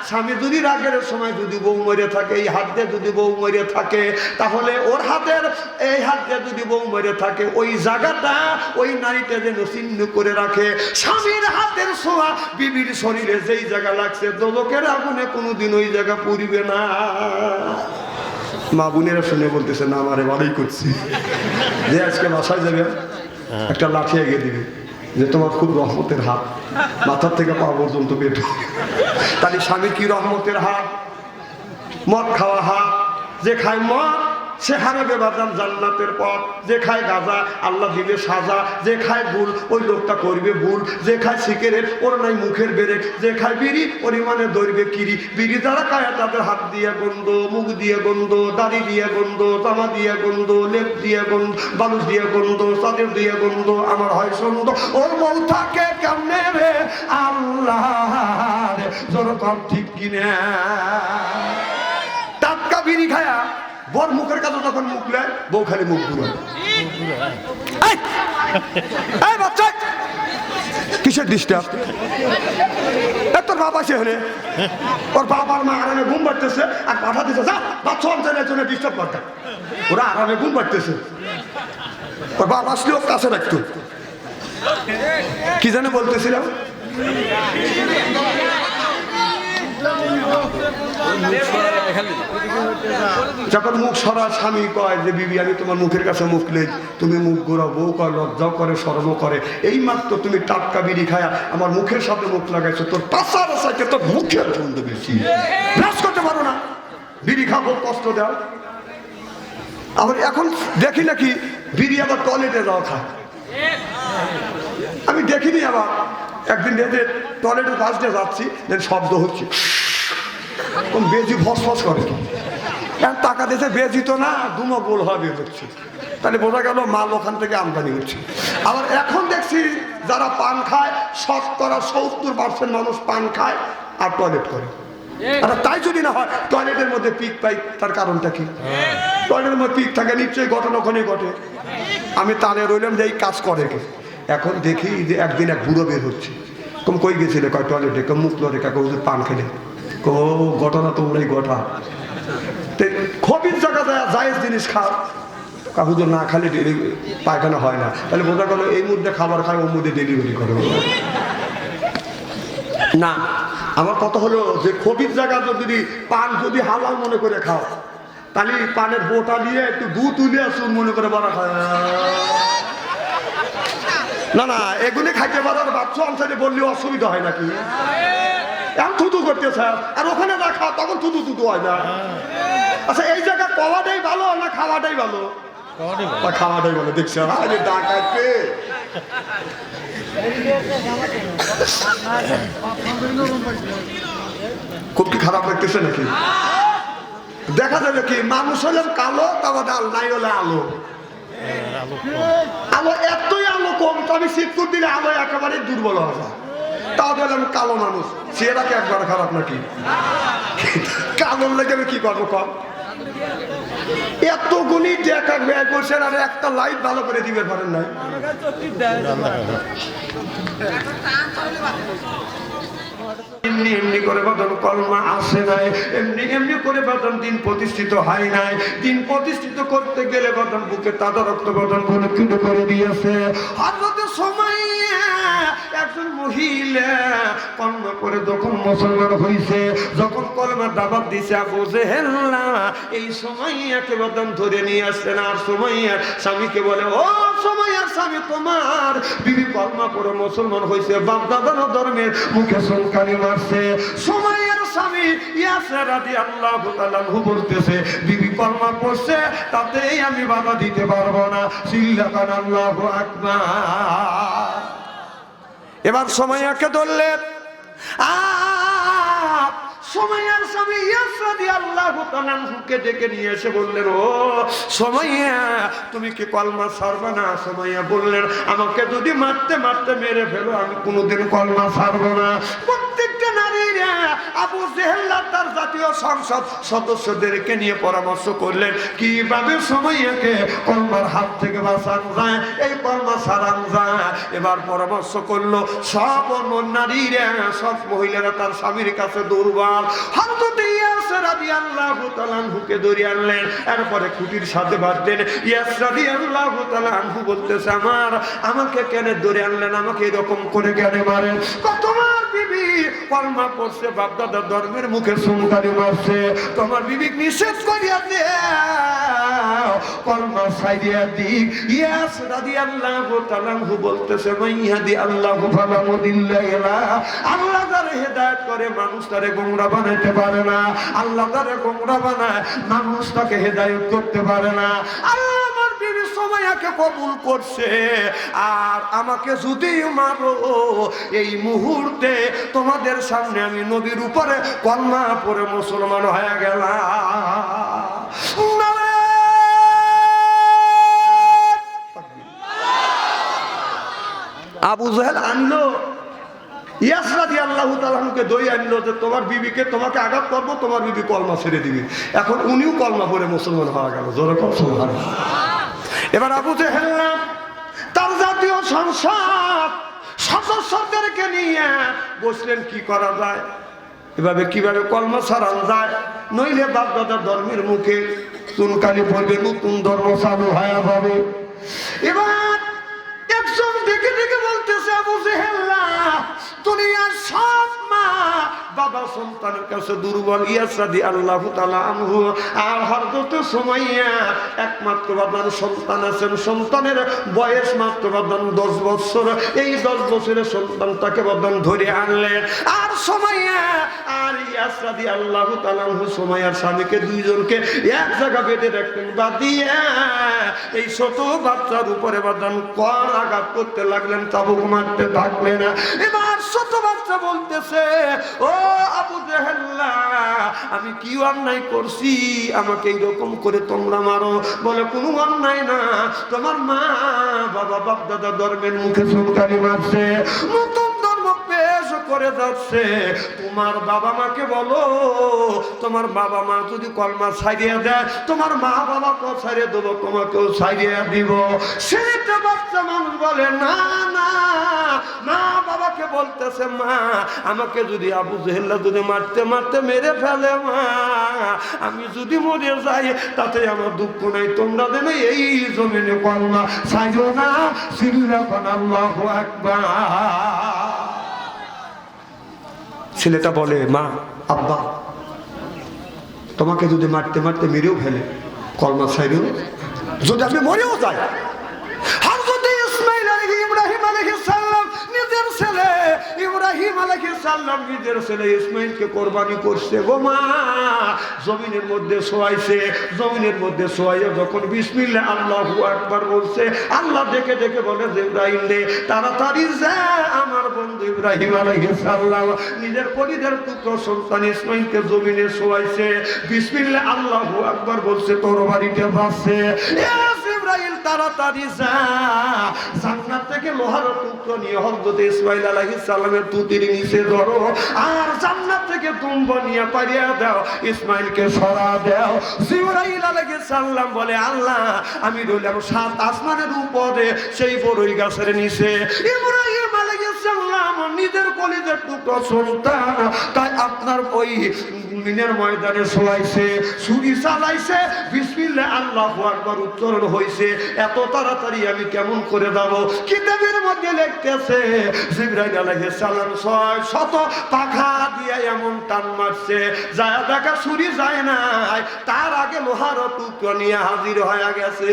Speaker 1: স্বামী যদি রাগের সময় যদি বউ মরে থাকে, এই হাত দিয়ে যদি বউ মরে থাকে, তাহলে ওর হাতের এই হাত দিয়ে যদি বউ মরে থাকে ওই জায়গাটা ওই নারীটা যেন চিহ্ন করে রাখে। স্বামীর হাতের ছোঁয়া বিবির শরীরে যেই জায়গা লাগছে দোলকের আগুনে কোনোদিন ওই জায়গা পুড়িবে না। মা বোনেরা শুনে বলতেছে না আমারে ভালোই করছি, যে আজকে বাসায় যাবে একটা লাঠি এগিয়ে দিবে যে তোমার খুব রহমতের হাত, মাথার থেকে পা পর্যন্ত পেট। তাহলে স্বামী কি রহমতের হাত? মদ খাওয়া হাত, যে খায় মদ সে হারাবে বাদাম জান্নাতের পথ, যে খায় গাঁজা আল্লাহ দিবে সাজা, যে খায় গুল ওই লোকটা করবে ভুল, যে খায় সিগারেট ওর নাই মুখের বেরেক, যে খায় বিড়ি পরিমাণে ধরবে কিরি। বিড়ি যারা খায় তাদের হাত দিয়ে গন্ধ, মুখ দিয়ে গন্ধ, দাড়ি দিয়ে গন্ধ, জামা দিয়ে গন্ধ, লেপ দিয়ে গন্ধ, বালুস দিয়ে গন্ধ, চাঁদের দিয়ে গন্ধ, আমার হয় সন্দ। ওর বউ থাকে কেমনে রে আল্লাহ জোর কম ঠিক কিনা? টাটকা বিড়ি খায়া বর মুখের কাছে যখন মুখ নেয় বউ খালি মুখ ঘুরায়। বাচ্চা কিসের ডিস্টার্ব? তোর বাবা সে হলে ওর বাবার মা আরামে ঘুম পাড়তেছে আর পাঠা দিচ্ছে যা বাচ্চা অঞ্চলের জন্য ডিস্টার্ব করতে, ওরা আরামে ঘুম পাড়তেছে। ওর বাবা আসলে ওর কাছে রাখতো। কি জানে বলতেছিলাম? যখন মুখ সরা স্বামী কয় যে বিবি আমি তোমার মুখের কাছে মুখ নেই, তুমি মুখ ঘোরাও, বউ কয় লজ্জাও করে শরমও করে, এই মাত্র তুমি টাটকা বিড়ি খায়া আমার মুখের সাথে মুখ লাগাইছো, তোর পাশার সাইকে তোর মুখের গন্ধ বেশি, ব্রাশ করতে পারো না, বিড়ি খাবো কষ্ট দাও। আবার এখন দেখি নাকি বিড়ি আবার টয়লেটে যাওয়া খায়। আমি দেখিনি, আবার একদিন দেখে টয়লেটের পাশ দিয়ে যাচ্ছি, শব্দ হচ্ছে, বেজি ফস ফস করে, টাকা দিয়েছে বেজি তো না দুমো গোল হওয়া বের হচ্ছে, তাহলে বোঝা গেল মাল ওখান থেকে আমদানি হচ্ছে। আবার এখন দেখছি যারা পান খায় 70% মানুষ পান খায় আর টয়লেট করে। তাই যদি না হয় টয়লেটের মধ্যে পিক পাই, তার কারণটা কি? টয়লেটের মধ্যে পিক থাকে নিশ্চয়ই ঘটনা ওখানে ঘটে। আমি তালে রইলাম যে এই কাজ করে কে। এখন দেখি যে একদিন এক বুড়ো বের হচ্ছে, কই গেছিলে? কয় টয়লেটে। মুখ লড়ে কাকে হুজুর পান খেলে। ঘটনা তোমরাই ঘটা, খবির জায়গা জায়েজ জিনিস খাও, হুজুর না খালি পায়খানা হয় না, তাহলে বোঝা গেল এই মধ্যে খাবার খায় ওর মধ্যে ডেলিভারি করে না। আমার কথা হলো যে খবির জায়গা যদি পান যদি হালাল মনে করে খাও, তাহলে পানের বোটা দিয়ে একটু দুধ তুলে আসুন মনে করে বলা খায় না না, এগুলি খাইতে পারার বাচ্চা অঞ্চলে বললে অসুবিধা হয় নাকি? এখন থুতু করতেছে, আর ওখানে যা খাও তখন থুতু থুতু হয় না। আচ্ছা, এই জায়গা খাওয়াটাই ভালো না খাওয়াটাই ভালো? খাওয়াটাই ভালো। দেখছি ডাকাইতে খুব কি খারাপ লাগতেছে নাকি? দেখা যাবে কি মানুষ হলে কালো, তবে ডাল নাই হলে আলো। আলো এতই আলো কম তো আমি শীতকুর দিলে আলো একেবারে দুর্বল হয়ে যায়। তাও বলে আমি কালো মানুষ, চেহারা কি একবার খারাপ নাকি? কালোর লেগে আমি কি করবো কম? এত গুণী টাকা ব্যয় করছেন আর একটা লাইট ভালো করে দিবে পারেন নাই। এমনি এমনি করে বদন কলমা আসে নাই, এমনি এমনি করে বদন দিন প্রতিষ্ঠিত হয় নাই। দিন প্রতিষ্ঠিত করতে গেলে বদন বুকে তাজা রক্ত বদন পরিকৃত করে দিয়েছে। হযরত সুমাইয়া একজন মহিলা কলমা করে যখন মুসলমান হইছে, যখন কলমা দাওয়াত দিছে আবু জেহেল এই সুমাইয়াকে বদন ধরে নিয়ে আসছেন। আর সুমাইয়া স্বামীকে বলে, ও সুমাইয়ার স্বামী, তোমার বিবি কলমা পড়ে মুসলমান হইছে, বাপ দাদার ধর্মের মুখে চুনকানি মারছে। সুমাইয়ার স্বামী ইয়াসির রাদিয়াল্লাহু তাআলা আনহু বলতেছে, বিবি কলমা পড়ছে, তাতেই আমি বাধা দিতে পারবো না। চিল্লাকান আল্লাহু আকবার। এবার সুমাইয়াকে ধরলেন। সুমাইয়ার স্বামী ইয়াসির রাদিয়াল্লাহু তাআলা আনহুকে ডেকে নিয়ে এসে বললেন, ও সুমাইয়া, তুমি কি কলমা ছাড়বে না? সুমাইয়া বললেন, আমাকে যদি মারতে মারতে মেরে ফেলো, আমি কোনোদিন কলমা ছাড়বো না। প্রত্যেকটা নারীরা আবু জেহেল তার জাতীয় সংসদ সদস্যদেরকে নিয়ে পরামর্শ করলেন কিভাবে সুমাইয়াকে কলমার হাত থেকে বাঁচানো যায়, এই কলমা ছাড়ানো যায়। এবার পরামর্শ করলো সব নারীরা, সব মহিলারা তার স্বামীর কাছে দুর্বল। হযরত ইয়াসির রাদিয়াল্লাহু তাআলা আনহুকে ধরে আনলেন, এরপরে খুঁটির সাথে বাঁধলেন। ইয়াসির রাদিয়াল্লাহু তাআলা আনহু বলতেছে, আমাকে কেন ধরে আনলেন? আমাকে এরকম করে কেন মারেন? তোমার বিবি কলমা পড়ছে, বাপ দাদার ধর্মের মুখে চুনকানি মারছে, তোমার বিবি নিষেধ করিয়া দাও, কলমা ছাইড়িয়া দিক। ইয়াসির রাদিয়াল্লাহু তাআলা আনহু বলতেছে, মাইয়াদি আল্লাহু ফালা মুদিল্লা লাহু, আল্লাহ যারে হেদায়েত করে মানুষ তারে গোমরা বানাইতে পারে না। আল্লাহ যারে গোমরা বানায় মানুষ তাকে হেদায়েত করতে পারে না। আল্লাহ আমার বিবি সুমাইয়াকে কবুল করছে, আর আমাকে যদি মারো, এই মুহূর্তে তোমাদের সামনে আমি নবীর উপরে কলমা পড়ে মুসলমান হয়ে গেলাম। আবু জেহেল আনলো, ইয়াসির রাদিয়াল্লাহু তাআলা আনহুকে দই আনলো যে তোমার বিবিকে তোমাকে আঘাত করবো, তোমার বিবি কলমা ছেড়ে দিবি। এখন উনিও কলমা পড়ে মুসলমান হয়ে গেল। জোরে কর সুবহানাল্লাহ। এবার আবু জেহেল তার জাতীয় সংসদ সদস্যদেরকে নিয়ে বসলেন কি করা যায়, এভাবে কিভাবে কলমা ছাড়ানো যায়, নইলে বাপ দাদার ধর্মের মুখে চুনকালি পড়বে, নতুন ধর্ম চালু হয়ে যাবে। এবার একজন ডেকে ডেকে বলতেছে, আবু জেহেল দুনিয়ার সব মা বাবা সন্তানের কাছে দুর্বল। ইয়াসির রাদিয়াল্লাহু তাআলা আনহু আর হযরত সুমাইয়া একমাত্র বাদান সন্তান আছেন, সন্তানের বয়স মাত্র বাদান 10 বছর। এই 10 বছরের সন্তানটাকে বাদান ধরে আনলেন। আর সুমাইয়া আর ইয়াসির রাদিয়াল্লাহু তাআলা আনহু সুমাইয়ার স্বামীকে দুইজনকে এক জায়গা বেঁধে রাখতেন, বাঁধিয়ে এই ছোট বাচ্চার উপরে বাদান কর আঘাত করতে লাগলেন, চাবুক মারতে থাকলেন। এবার ছোট বাচ্চা বলতেছে, ও আবু জেহেল, আমি কি অন্যায় করছি আমাকে এইরকম করে তোমরা মারো? বলে, কোনো অন্যায় না, তোমার মা বাবা বাপ দাদা ধর্মের মুখে চুনকানি মারছে, নতুন ধর্ম পেশ করে যাচ্ছে। তোমার বাবা মাকে বলো, তোমার বাবা মা যদি কলমা ছাড়িয়ে দেয়, তোমার মা বাবাকেও ছাড়িয়ে দেবো, তোমাকেও ছাড়িয়ে দিব। সেটা বাচ্চা মানুষ বলে, না না, মা বাবাকে বলতেছে, মা আমাকে যদি আবু জেহেল যদি মারতে মারতে মেরে ফেলে, মা আমি যদি মরে যাই তাতে আমার দুঃখ নাই, তোমরা দেবে এই জমিনে কলমা ছাইড়ো না। চিল্লাকান আল্লাহু আকবার। ছেলেটা বলে, মা আব্বা তোমাকে যদি মারতে মারতে মেরেও ফেলে, কলমা ছাইড়ো, যদি আমি মরেও যাই। হযরত ইসমাঈল আলাইহিস ইব্রাহিম আলাইহিস সালাম নিজের ছেলে ইব্রাহিম আলাইহিস সালাম নিজের ছেলে ইসমাঈলকে কুরবানি করছে গো মা। জমিনের মধ্যে শোয়াইছে, জমিনের মধ্যে শোয়াইয়া যখন বিসমিল্লাহ আল্লাহু আকবার বলছে, আল্লাহ দেখে দেখে বলে জিবরাইল রে তাড়াতাড়ি যা, আমার বন্ধু ইব্রাহিম আলাইহিস সালাম নিজের কলিজার পুত্র সন্তান ইসমাঈলকে জমিনে শোয়াইছে, বিসমিল্লাহ আল্লাহু আকবার বলছে, তোর বাড়িতে যাচ্ছে। জিবরাইল তাড়াতাড়ি যা, জান্নাত থেকে লোহার টুকরো নিয়ে হযরত ইসমাঈল আলাইহিস সালামের তুতির নিচে ধরো, আর জান্নাত থেকে তুম্ব নিয়ে পারিয়া দাও, ইসমাঈলকে সরা দাও। জিবরাইল আলাইহিস সালাম বলে, আল্লাহ আমি রইলাম 7 আসমানের উপরে সেই বড়ই গাছের নিচে। ইব্রাহিম আলাইহিস সালাম নিজের কলিজার টুকরো সন্তান, তাই আপনার ওই মিনের ময়দানে শোয়াইছে, ছুরি চালাইছে, বিসমিল্লাহ আল্লাহু আকবার উচ্চারণ হইছে। এত তাড়াতাড়ি আমি কেমন করে যাব? কিতাবের মধ্যে লিখতেছে জিবরাইল আলাইহিস সালাম 600 পাখা দিয়ে এমন টান মারছে, যায় দেখা ছুরি যায় নাই, তার আগে লোহার টুকরো নিয়ে হাজির হয়ে গেছে।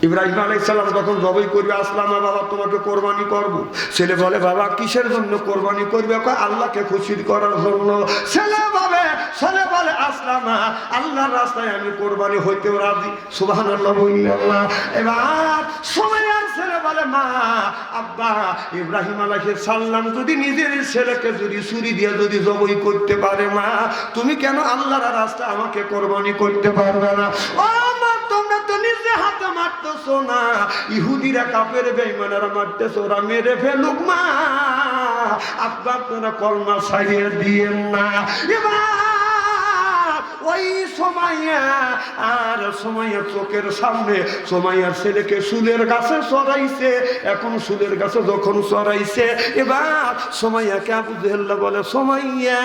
Speaker 1: ইব্রাহিম আলাইহিস সালাম যখন জবাই করবে, আসলাম বাবা তোমাকে কোরবানি করব। ছেলে বলে, বাবা কিসের জন্য কোরবানি করবে? আল্লাহকে খুশি করার জন্য। ছেলে বলে, আসলাম আল্লাহর রাস্তায় আমি কোরবানি হইতেও রাজি। সুবহানাল্লাহ বললাম। এবার সুমাইয়ার ছেলে বলে, মা আব্বা ইব্রাহিম আলাইহিস সালাম যদি নিজের ছেলেকে যদি ছুরি দিয়ে যদি জবাই করতে পারে, মা তুমি কেন আল্লাহর রাস্তায় আমাকে কোরবানি করতে পারবে না? ও মা তোমরা তো নিজে হাতে মারতেছো না, ইহুদিরা কাফের বেঈমানেরা মারতেছো, ওরা মেরে ফেলুক মা, আব্বা আপনারা কলমা ছাড়িয়ে দিয়েন না। এবার ওই সুমাইয়া চোখের সামনে সুমাইয়ার ছেলেকে সুলের গাছে চড়াইছে। এখন সুলের গাছে যখন চড়াইছে, এবার সুমাইয়াকে আবু জেহেল বলে, সুমাইয়া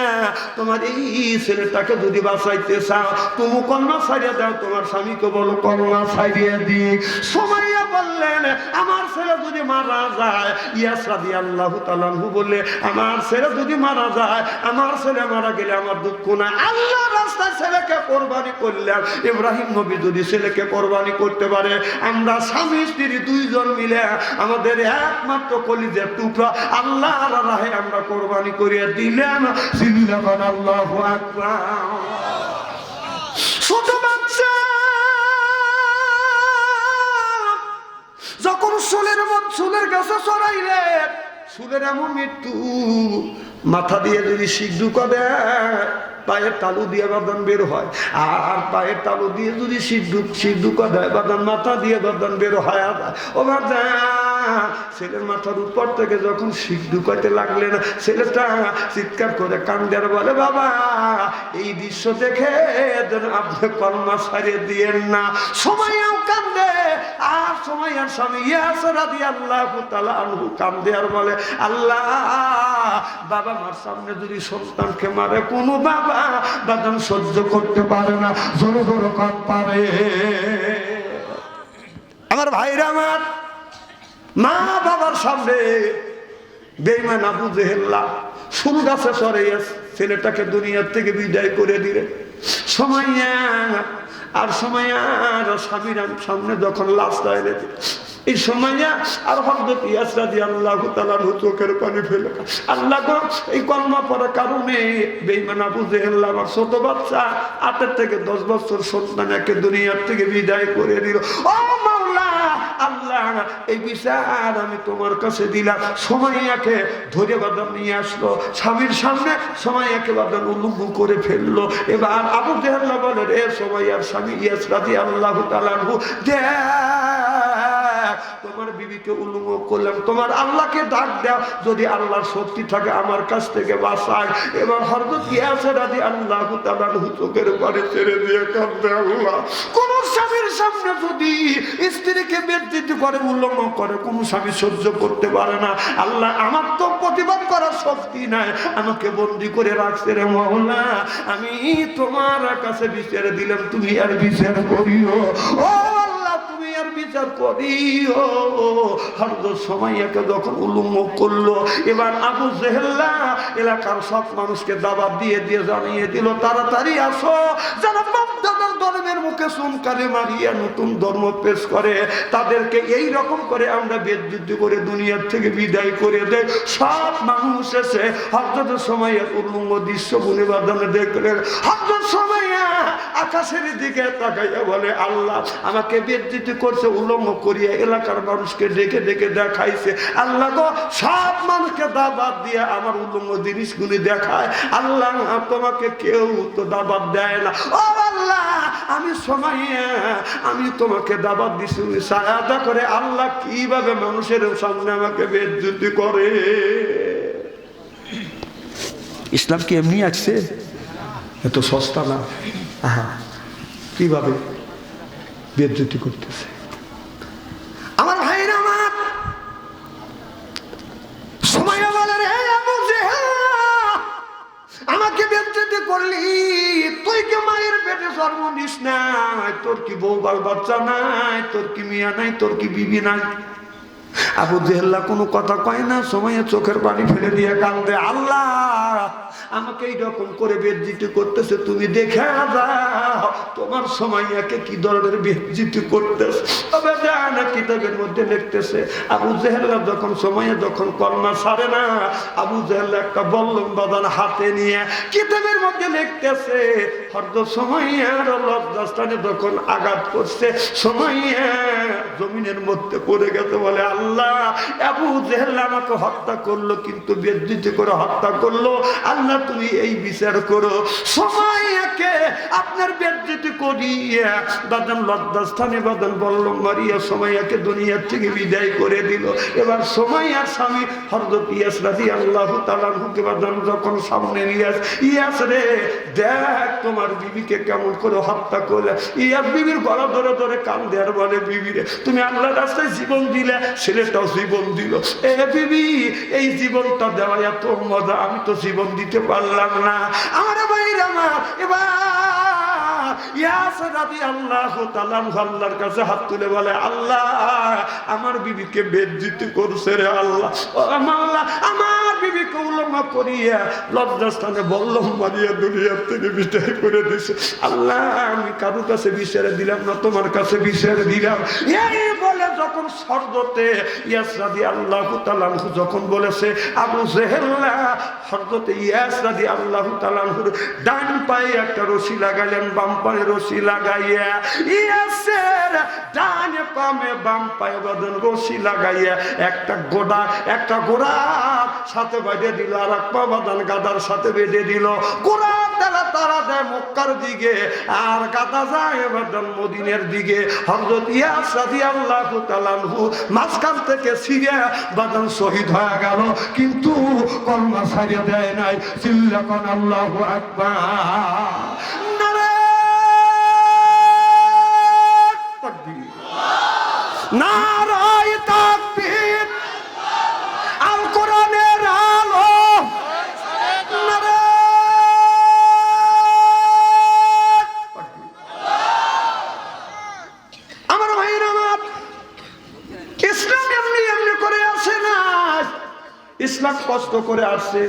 Speaker 1: তোমার এই ছেলেটাকে যদি বাঁচাইতে চাও তুমি কলমা ছাড়িয়ে দাও, তোমার স্বামীকে বলো কলমা ছাড়িয়ে দি। সুমাইয়া বললেন, আমার ছেলে যদি মারা যায়, ইয়াস রাদিয়াল্লাহু তাআলা আনহু বললে, আমার ছেলে যদি মারা যায়, আমার ছেলে মারা গেলে আমার দুঃখ না, আল্লাহ রাস্তায় ছেলেকে কোরবানি করলাম। ইব্রাহিম নবী যদি ছেলেকে কোরবানি করতে পারে, আমরা স্বামী স্ত্রী দুইজন মিলে আমাদের একমাত্র কলিজার টুকরা আল্লাহর রাহে আমরা কোরবানি করিয়ে দিলাম। আল্লাহু আকবার। ছোট বাচ্চা যখন চুলের কাছে চড়াইলেন, চুলের এমন মৃত্যু, মাথা দিয়ে যদি সিদ্ধু করে পায়ের তালু দিয়ে বাদান বের হয়, আর পায়ের তালু দিয়ে যদি সিদ্ধু করে বাদান মাথা দিয়ে বাদান বের হয়। ও বাদা ছেলের মাথার উপর থেকে যখন সিদ্ধু করতে লাগলেন, ছেলেটা চিৎকার করে কান্দে আর বলে, বাবা এই দৃশ্য দেখে আপনি কলমা ছাড়িয়ে দিয়েন না। সুমাইয়াও কান্দে, আর সুমাইয়ার স্বামী ইয়াসির রাদিয়াল্লাহু তাআলা আনহু কান্দে আর বলে, আল্লাহ বাবা মার সামনে যদি সন্তানকে মারে, কোনো বাবা বাদান সহ্য করতে পারে না, জোরে জোরে কান পারে। আমার ভাইরা, আমার মা বাবার সামনে বেঈমান আবু জেহেল সুর গাছে চড়াইয়া ছেলেটাকে দুনিয়ার থেকে বিদায় করে দিলে। সুমাইয়া আর সুমাইয়ার স্বামীর সামনে যখন লাশটা এনে দিল, এই সুমাইয়া আর হযরত ইয়াসির রাদিয়াল্লাহু তাআলা চোখের পানি ফেলে, আল্লাহ গো এই কলমা পড়ার কারণে বেঈমান আবু জেহেল আমার ছোট বাচ্চা 8 থেকে 10 বছর সন্তানকে দুনিয়ার থেকে বিদায় করে দিল। ও মাওলা আল্লাহ, এই বিচার আমি তোমার কাছে দিলাম। সুমাইয়াকে ধরে বাদাম নিয়ে আসলো, স্বামীর সামনে সুমাইয়াকে বাদাম উলঙ্গ করে ফেললো। এবার আবু জেহেল বলে, রে সুমাইয়ার স্বামী ইয়াসির রাদিয়াল্লাহু তাআলা তোমার বিবিকে উলঙ্গ করলাম, তোমার আল্লাহকে ডাক দাও, যদি আল্লাহর শক্তি থাকে আমার কাছ থেকে বাঁচায়। এবার হযরত ইয়াসির রাদিয়াল্লাহু তাআলা চোখের পানি ছেড়ে দিয়ে কাঁদে, আল্লাহ কোন স্বামীর সামনে যদি স্ত্রীকে বেজ্জতি করে উলঙ্গ করে, কোন স্বামী সহ্য করতে পারে না। আল্লাহ আমার তো প্রতিবাদ করার শক্তি নাই, আমাকে বন্দী করে রাখছে রে মাওলা, আমি তোমার কাছে বিচার দিলাম, তুমি আর বিচার করিও। ও আল্লাহ তুমি আর বিচার বিচার করিও। হযরত সুমাইয়াকে যখন উলঙ্গ করলো, এবার আবু জেহেল্লা এলাকার সব মানুষকে দাওয়াত দিয়ে দিয়ে জানিয়ে দিল, তাড়াতাড়ি আসো, যারা বাপ-দাদার ধর্মের মুখে চুনকালি মারিয়া নতুন ধর্ম পেশ করে তাদেরকে এই রকম করে আমরা বেজ্জতি করে দুনিয়ার থেকে বিদায় করে দেয়। সব মানুষ এসে হযরত সুমাইয়ার উলঙ্গ দৃশ্য গুনে বাদানে দেখলেন। হযরত সুমাইয়া আকাশের দিকে তাকাইয়া বলে, আল্লাহ আমাকে বেজ্জতি করছে, উলঙ্গ করিয়া এলাকার মানুষকে ডেকে ডেকে দেখাইছে। আল্লাহ গো, সব মানুষকে দাওয়াত দিয়ে আমার উলঙ্গ জিনিসগুলি দেখায়। আল্লাহ তোমাকে কেউ তো দাওয়াত দেয় না। ও আল্লাহ, আমি সুমাইয়া, আমি তোমাকে দাওয়াত দিছি, সাহায্য করে আল্লাহ কিভাবে মানুষের সামনে আমাকে বেজ্জতি করে। ইসলাম কি এমনি আসছে? এত সস্তা না। কিভাবে বেজ্জতি করতেছে আমার ভাইরা। আমার সুমাইয়া বলে, রে আবু জেহেল, আমাকে বেজ্জতি করলি, তুই কি মায়ের পেটে জন্ম নিস নাই? তোর কি বউ বাল বাচ্চা নাই? তোর কি মিয়া নাই? তোর কি বিবি নাই? আবু জেহেল্লা কোনো কথা কয় না। সুমাইয়া চোখের পানি ফেলে দিয়ে কাঁদে, আল্লাহ আমাকে এইরকম করে বেজ্জতি করতেছে, তুমি দেখে যাও তোমার সুমাইয়াকে কি ধরনের বেজ্জতি করতেছে। তবে জানা কিতাবের মধ্যে লিখতেছে, আবু জেহেল্লা যখন সুমাইয়া যখন কলমা ছাড়ে না, আবু জেহেল্লা একটা বল্লম বাঁধান হাতে নিয়ে কিতাবের মধ্যে লিখতেছে, হযরত সুমাইয়ার লজ্জাস্থানে যখন আঘাত করছে, সুমাইয়া জমিনের মধ্যে পড়ে গেছে। বলে, আল্লাহ আবু জেহেল আমাকে হত্যা করলো, কিন্তু বেজ্জতি করে হত্যা করলো। আল্লাহ তুমি এই বিচার করো, সুমাইয়াকে আপনার বেজ্জতি করিয়া বাদান লজ্জাস্থানে বাদান বল্লম মারিয়া সুমাইয়াকে দুনিয়ার থেকে বিদায় করে দিল। এবার সুমাইয়ার স্বামী হযরত ইয়াস রাদিয়াল্লাহু তাআলা আনহুকে বাদান যখন সামনে নিয়ে আসে, ইয়াস রে দেখ তোমার বিবিকে কেমন করে হত্যা করলে। ইয়াস বিবির গলা ধরে ধরে কান্দে আর বলে, বিবি রে তুমি আল্লাহর রাস্তায় জীবন দিলে, ছেলেটাও জীবন দিল। এ বিবি, এই জীবনটা দেওয়া এত মজা, আমি তো জীবন দিতে পারলাম না। আমার ভাইরা আমার, এবার ইয়াস রাদিয়াল্লাহু তাআলা আল্লাহর কাছে হাত তুলে বলে, আল্লাহ আমার বিবিকে বেজ্জতি করছে রে আল্লাহ। ও আল্লাহ, আমার বিবিকে উলঙ্গ করিয়া লজ্জাস্থানে বল্লম মারিয়া দুনিয়ার থেকে বিদায় করে দিছে। আল্লাহ আমি কারো কাছে বিচারে দিলাম না, তোমার কাছে বিচারে দিলাম। এই বলে যখন সর্দতে ইয়াস রাদিয়াল্লাহু তাআলা যখন বলেছে, আবু জেহেল্লা হযরত ইয়াস রাদিয়াল্লাহু তাআলা ডান পায়ে একটা রশি লাগালেন, বাম পায়ে রশি লাগাইয়া ইয়াসের ডান পায়ে বাম পায়ে বাঁধন রশি লাগাইয়া একটা গোড়া সাথে বেঁধে দিল, আর এক পা বাঁধন গাদার সাথে বেঁধে দিল। গোড়া তারা দেয় মক্কার দিকে, আর গাদা যায় বাঁধন মদিনের দিকে। হযরত ইয়াস রাদিয়াল্লাহু তাআলা মাঝখান থেকে ছিঁড়ে বাঁধন শহীদ হয়ে গেল, কিন্তু কলমা ছাড়িয়ে দেয় নাই। চিল্লাকান আল্লাহু আকবার। নারায়ে তাকবীর, আল কোরআনের আলো। আমার ভাইরা আমার, ইসলাম এমনি এমনি করে আসে না, ইসলাম কষ্ট করে আসে।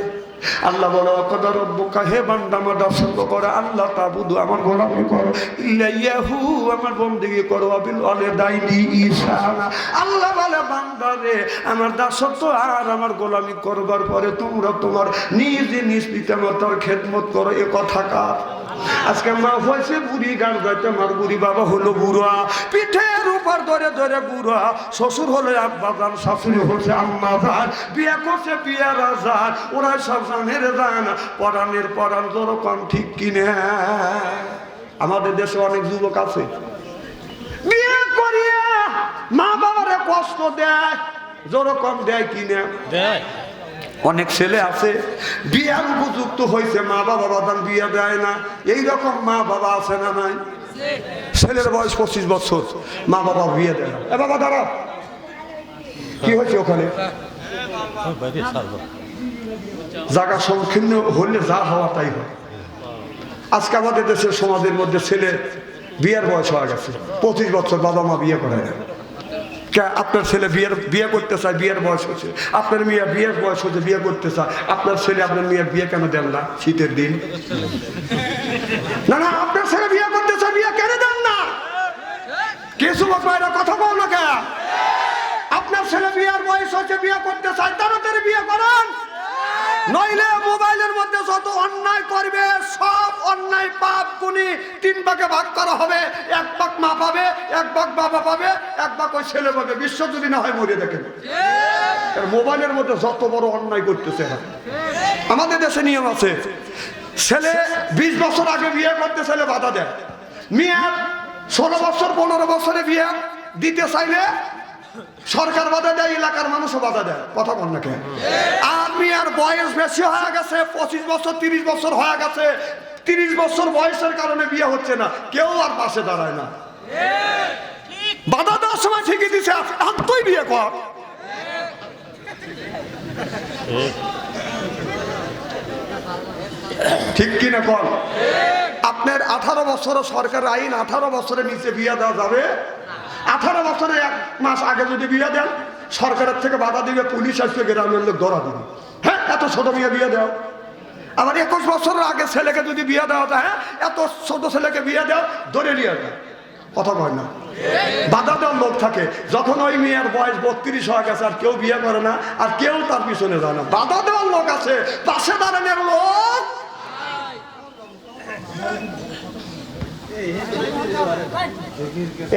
Speaker 1: আল্লাহ বলো, কদর রব্বুকা, হে বান্দা আমার দাসত্ব করো, আল্লাহ তাবুদু আমার গোলামি করো, ইল্লাহু আমার বন্দেগী করো, বিল ওয়ালিদাইনি ইহসানা। আল্লাহ বলে, বান্দা রে আমার দাসত্ব আর আমার গোলামি করবার পরে তোমরা তোমার নিজ পিতামাতার খেদমত করো। এ কথা কার? আজকে মা হয়েছে বুড়ি, গান গাইতে আমার বুড়ি বাবা হলো বুড়া, পিঠের উপর ধরে ধরে বুড়া, শ্বশুর হলো আব্বা জান, শাশুড়ি হচ্ছে আম্মা জান, বিয়ে করছে বিয়ারা জান, ওরা সব জানের জান, পরাণের পরাণ যেরকম ঠিক কিনে। আমাদের দেশে অনেক যুবক আছে বিয়ে করিয়া মা বাবারে কষ্ট দেয়, যেরকম দেয় কিনে দেয়। অনেক ছেলে আছে বিয়ার উপযুক্ত হয়েছে, মা বাবা বাদান বিয়ে দেয় না। এইরকম মা বাবা আছে না নাই? ছেলের বয়স 25 বছর, মা বাবা বিয়ে দেয় না। এ বাবা দাঁড়া, কি হয়েছে ওখানে? জায়গা সংকীর্ণ হলে যা হওয়া তাই হয়। আজকে আমাদের দেশের সমাজের মধ্যে ছেলে বিয়ের বয়স হয়ে গেছে 25 বছর, বাবা মা বিয়ে করে না। আপনার ছেলে বিয়ে করতে চায়, বিয়ের বয়স হচ্ছে, আপনার মেয়ে বিয়ের বয়স হচ্ছে, বিয়ে করতে চায়, আপনার ছেলে আপনার মেয়ের বিয়ে কেন দেন না শীতের দিন? না না, আপনার ছেলে বিয়ে করতে চায়, বিয়ে কেন দেন না? কিছু এটা কথা বল না কে? আপনার ছেলে বিয়ের বয়স হচ্ছে, বিয়ে করতে চায়, তাড়াতাড়ি বিয়ে করেন, নইলে মোবাইলের মধ্যে যত অন্যায় করবে সব অন্যায় পাপ গুনি 3 ভাগে ভাগ করা হবে। 1 ভাগ মা পাবে, 1 ভাগ বাবা পাবে, 1 ভাগ ওই ছেলে পাবে। বিশ্ব যদি না হয় মরে দেখেন, মোবাইলের মধ্যে যত বড় অন্যায় করতেছে। আমাদের দেশে নিয়ম আছে, ছেলে 20 বছর আগে বিয়ে করতে ছেলে বাধা দেয়, মেয়ে 16 বছর 15 বছরে বিয়ে দিতে চাইলে সরকার বাধা দেয়, এলাকার মানুষও বাধা দেয়। কথা বল না কেন? আর মেয়ের বয়স বেশি হয়ে গেছে, 25 বছর 30 বছর হয়ে গেছে, 30 বছর বয়সের কারণে বিয়ে হচ্ছে না, কেউ আর পাশে দাঁড়ায় না। বাধা দেওয়ার সময় ঠিকই দিছে, তুই বিয়ে কর। ঠিক কিনা কর? আপনার 18 বছর সরকার আইন, 18 বছরের নিচে বিয়ে দেওয়া যাবে। 18 বছরে 1 মাস আগে যদি বিয়ে দেন, সরকারের থেকে বাধা দিবে, পুলিশ আসবে, গ্রামের লোক ধরা দিবে। হ্যাঁ, এত ছোট মেয়ে বিয়ে দাও। আবার 21 বছরের আগে ছেলেকে যদি বিয়ে দেওয়া যায়, হ্যাঁ এত ছোট ছেলেকে বিয়ে দাও, ধরে নিয়ে যায়। কথা কয় না? বাধা দেওয়ার লোক থাকে। যখন ওই মেয়ের বয়স 32 হয়ে গেছে, আর কেউ বিয়ে করে না, আর কেউ তার পিছনে যায় না, বাধা দেওয়ার লোক আছে, পাশে দাঁড়ানোর লোক।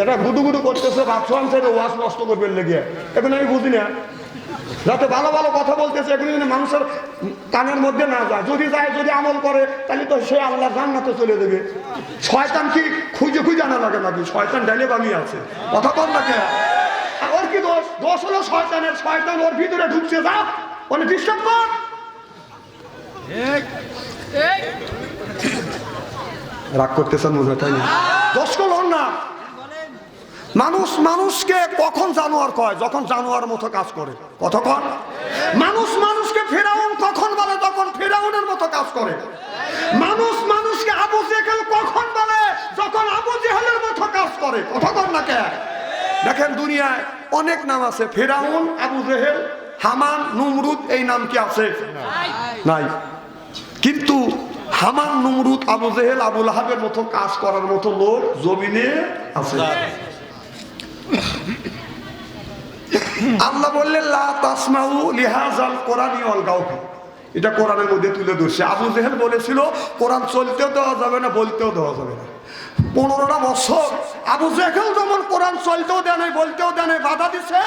Speaker 1: এটা গুদু গুদু করতেছে, ভাবছিলাম ওয়াজ নষ্ট করবেন লেগে, এখন আমি বুঝি না। যাতে ভালো ভালো কথা বলতেছে, এগুলো যদি মানুষের কানের মধ্যে না যায়, যদি যায়, যদি আমল করে, তাহলে তো সে আল্লাহ জান্নাতে চলে দেবে। শয়তান কি খুঁজে খুঁজে আনা লাগে নাকি? শয়তান ডাইলে বানিয়ে আছে। কথা বল না কেন? ওর কি দোষ? দোষ হলো শয়তানের। শয়তান ওর ভিতরে ঢুকছে, যা ওনে ডিস্টার্ব কর। রাগ করতেছেন মনে হয়, তাই না? দোষ করল না। মানুষ মানুষকে কখন জানোয়ার কয়? যখন জানোয়ার মতো কাজ করে। কতক্ষণ? মানুষ মানুষকে ফেরাউন কখন বলে? যখন ফেরাউনের মতো কাজ করে। মানুষ মানুষকে আবু জেহেল কখন বলে? যখন আবু জেহেলের মতো কাজ করে। কতক্ষণ না কে? দেখেন দুনিয়ায় অনেক নাম আছে, ফেরাউন, আবু জেহেল, হামান, নমরুদ, এই নাম কি আছে? নাই। কিন্তু হামান, নমরুদ, আবু জেহেল, আবু লাহাবের মতো কাজ করার মতো লোক জমিনে আছে। আল্লাহ বললেন লা তাসমাউ লিহাযাল কোরআনি ওয়ালগাউ ফি, এটা কোরআনের মধ্যে তুলে ধরছে। আবু জেহেল বলেছিল কোরআন চলতেও দেওয়া যাবে না, বলতেও দেওয়া যাবে না। 15টা বছর আবু জেহেল যেমন কোরআন চলতেও দেয় নাই, বলতেও দেয় নাই, বাধা দিছে।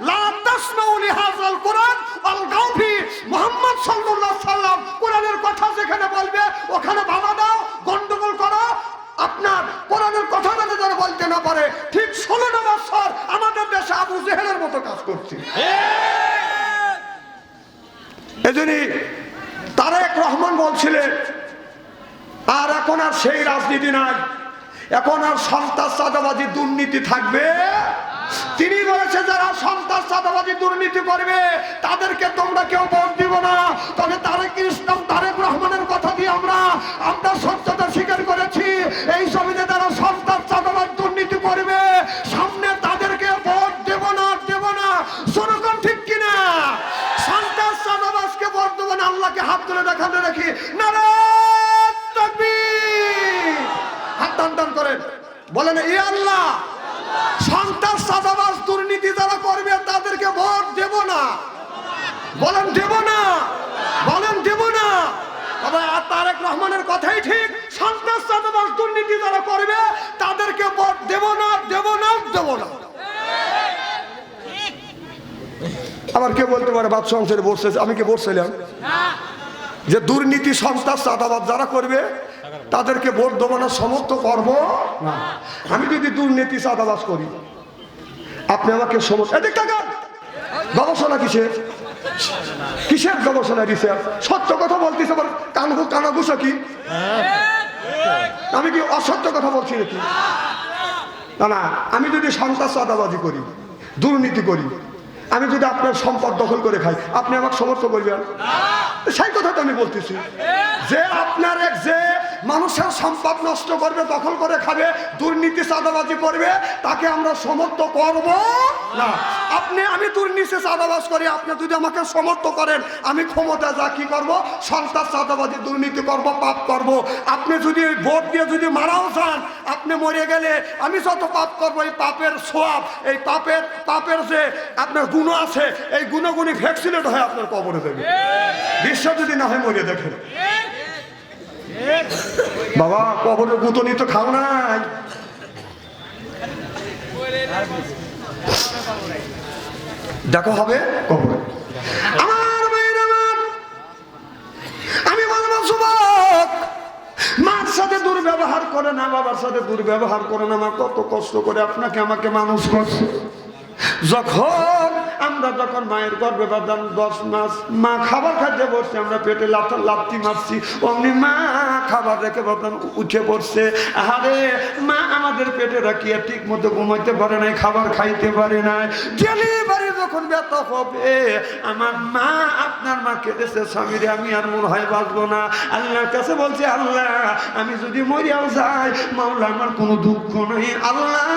Speaker 1: লা তাসমাউ লিহাযাল কোরআন ওয়ালগাউ ফি, মুহাম্মদ সাল্লাল্লাহু আলাইহি সাল্লাম কোরআনের কথা যেখানে বলবে ওখানে বাধা দাও, গন্ডগোল করো। আপনার কোরআনের কথা যাতে তারা বলতে না পারে। ঠিক 16টা বছর আমাদের দেশে আবু জেহেলের মতো কাজ করছে। এজন্যই তারেক রহমান বলছিলেন, আর এখন আর সেই রাজনীতি নাই, এখন আর সন্ত্রাস, চাঁদাবাজি, দুর্নীতি থাকবে। তিনি বলেছে যারা সন্ত্রাস, চাঁদাবাজি, দুর্নীতি করবে তাদেরকে তোমরা কেউ ভোট দিব না। তবে তারেক রহমানের কথা দিয়ে আমরা সত্যতা স্বীকার করেছি, এই জমিতে যারা সন্ত্রাস, চাঁদাবাজ, দুর্নীতি করবে সামনে তাদেরকে ভোট দেব না, দেব না। জনগণ ঠিক কিনা? সন্ত্রাস, চাঁদাবাজকে ভোট দেব না। আল্লাহকে হাত তুলে দেখাতে দেখি, নারায়ে তাকবীর। হাত টান করেন, বলেন এ আল্লাহ, সন্ত্রাস, চাঁদাবাজ, দুর্নীতি যারা করবে তাদেরকে ভোট দেব না। বলেন দেব না, বলেন দেব না। তবে তারেক রহমানের কথাই ঠিক, সন্ত্রাস, চাঁদাবাজ, দুর্নীতি যারা করবে তাদেরকে ভোট দেব না, দেব না, দেব না। আবার কে বলতে পারে বাদশাহ অংশের বলছে, আমি কি বলছিলাম যে দুর্নীতি, সন্ত্রাস, চাঁদাবাজ যারা করবে তাদেরকে ভোট দেবো না, সমর্থন করবো না। আমি যদি দুর্নীতি, চাঁদাবাজ করি, আপনি আমাকে গবেষণা কিসের কিসের গবেষণা রিসার্চ? সত্য কথা বলতেছে, আবার কানাঘুষা কি? আমি কি অসত্য কথা বলছি নাকি? না না, আমি যদি সন্ত্রাস, চাঁদাবাজি করি, দুর্নীতি করি, আমি যদি আপনার সম্পদ দখল করে খাই, আপনি আমাকে সমর্থন করবেন? সেই কথা তো আমি বলতেছি যে আপনার যে মানুষের সম্পদ নষ্ট করবে, দখল করে খাবে, দুর্নীতি চাঁদাবাজি করবে, তাকে আমরা সমর্থ করব না। আমি দুর্নীতি চাঁদাবাজ করি, আপনি যদি আমাকে সমর্থ করেন, আমি ক্ষমতা যা কি করব, সন্ত্রাস চাঁদাবাজি দুর্নীতি করব, পাপ করব। আপনি যদি ভোট দিয়ে যদি মারাও চান, আপনি মরে গেলে আমি যত পাপ করবো, এই পাপের সোয়াব, এই পাপের যে আপনার গুণ আছে, এই গুণগুণি ভ্যাকসিনেট হয়ে আপনার কবরে দেবে। বিশ্বাস যদি না হয় মরে দেখেন বাবা, কবরের গুতনি তো খাও নাই। দেখো হবে কবরে। আমার মেয়ের আমার, আমি বলবো যুবক, মার সাথে দুর্ব্যবহার করে না, বাবার সাথে দুর্ব্যবহার করে না। মা কত কষ্ট করে আপনাকে আমাকে মানুষ করছে। যখন মায়ের গর্ভে বাঁধান 10 মাস, মা খাবার খাইতে বসছে, আমরা পেটে লাথি মারছি, অমনি মা খাবার রেখে বাঁধান উঠে পড়ছে। আরে মা আমাদের পেটে রাখিয়া ঠিক মতো ঘুমাইতে পারে নাই, খাবার খাইতে পারে নাই। ডেলিভারি যখন ব্যথা হবে, আমার মা আপনার মা কেঁদেছে, স্বামীরে আমি আর মনে হয় বাঁচবো না। আল্লাহর কাছে বলছে, আল্লাহ আমি যদি মরিয়াও যাই, মাওলা আমার কোনো দুঃখ নেই, আল্লাহ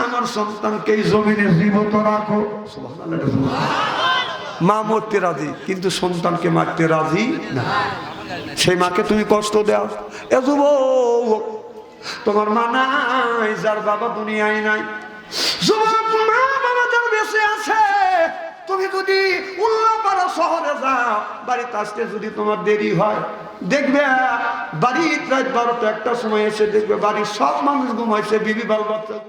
Speaker 1: আমার সন্তানকে এই জমিনে জীবিত রাখো। মা মরতে রাজি, কিন্তু সন্তানকে মারতে রাজি না। সেই মাকে তুমি কষ্ট দাও। এ যুবক, তোমার মা নাই, যার বাবা দুনিয়ায় নাই। যুবক, মা বাবা যার বেঁচে আছে, তুমি যদি উল্লাপাড়া শহরে যাও, বাড়িতে আসতে যদি তোমার দেরি হয়, দেখবে বাড়ির রাত 12টা 1টার সময় এসে দেখবে বাড়ির সব মানুষ ঘুমাইছে, বিবি বাল বাচ্চা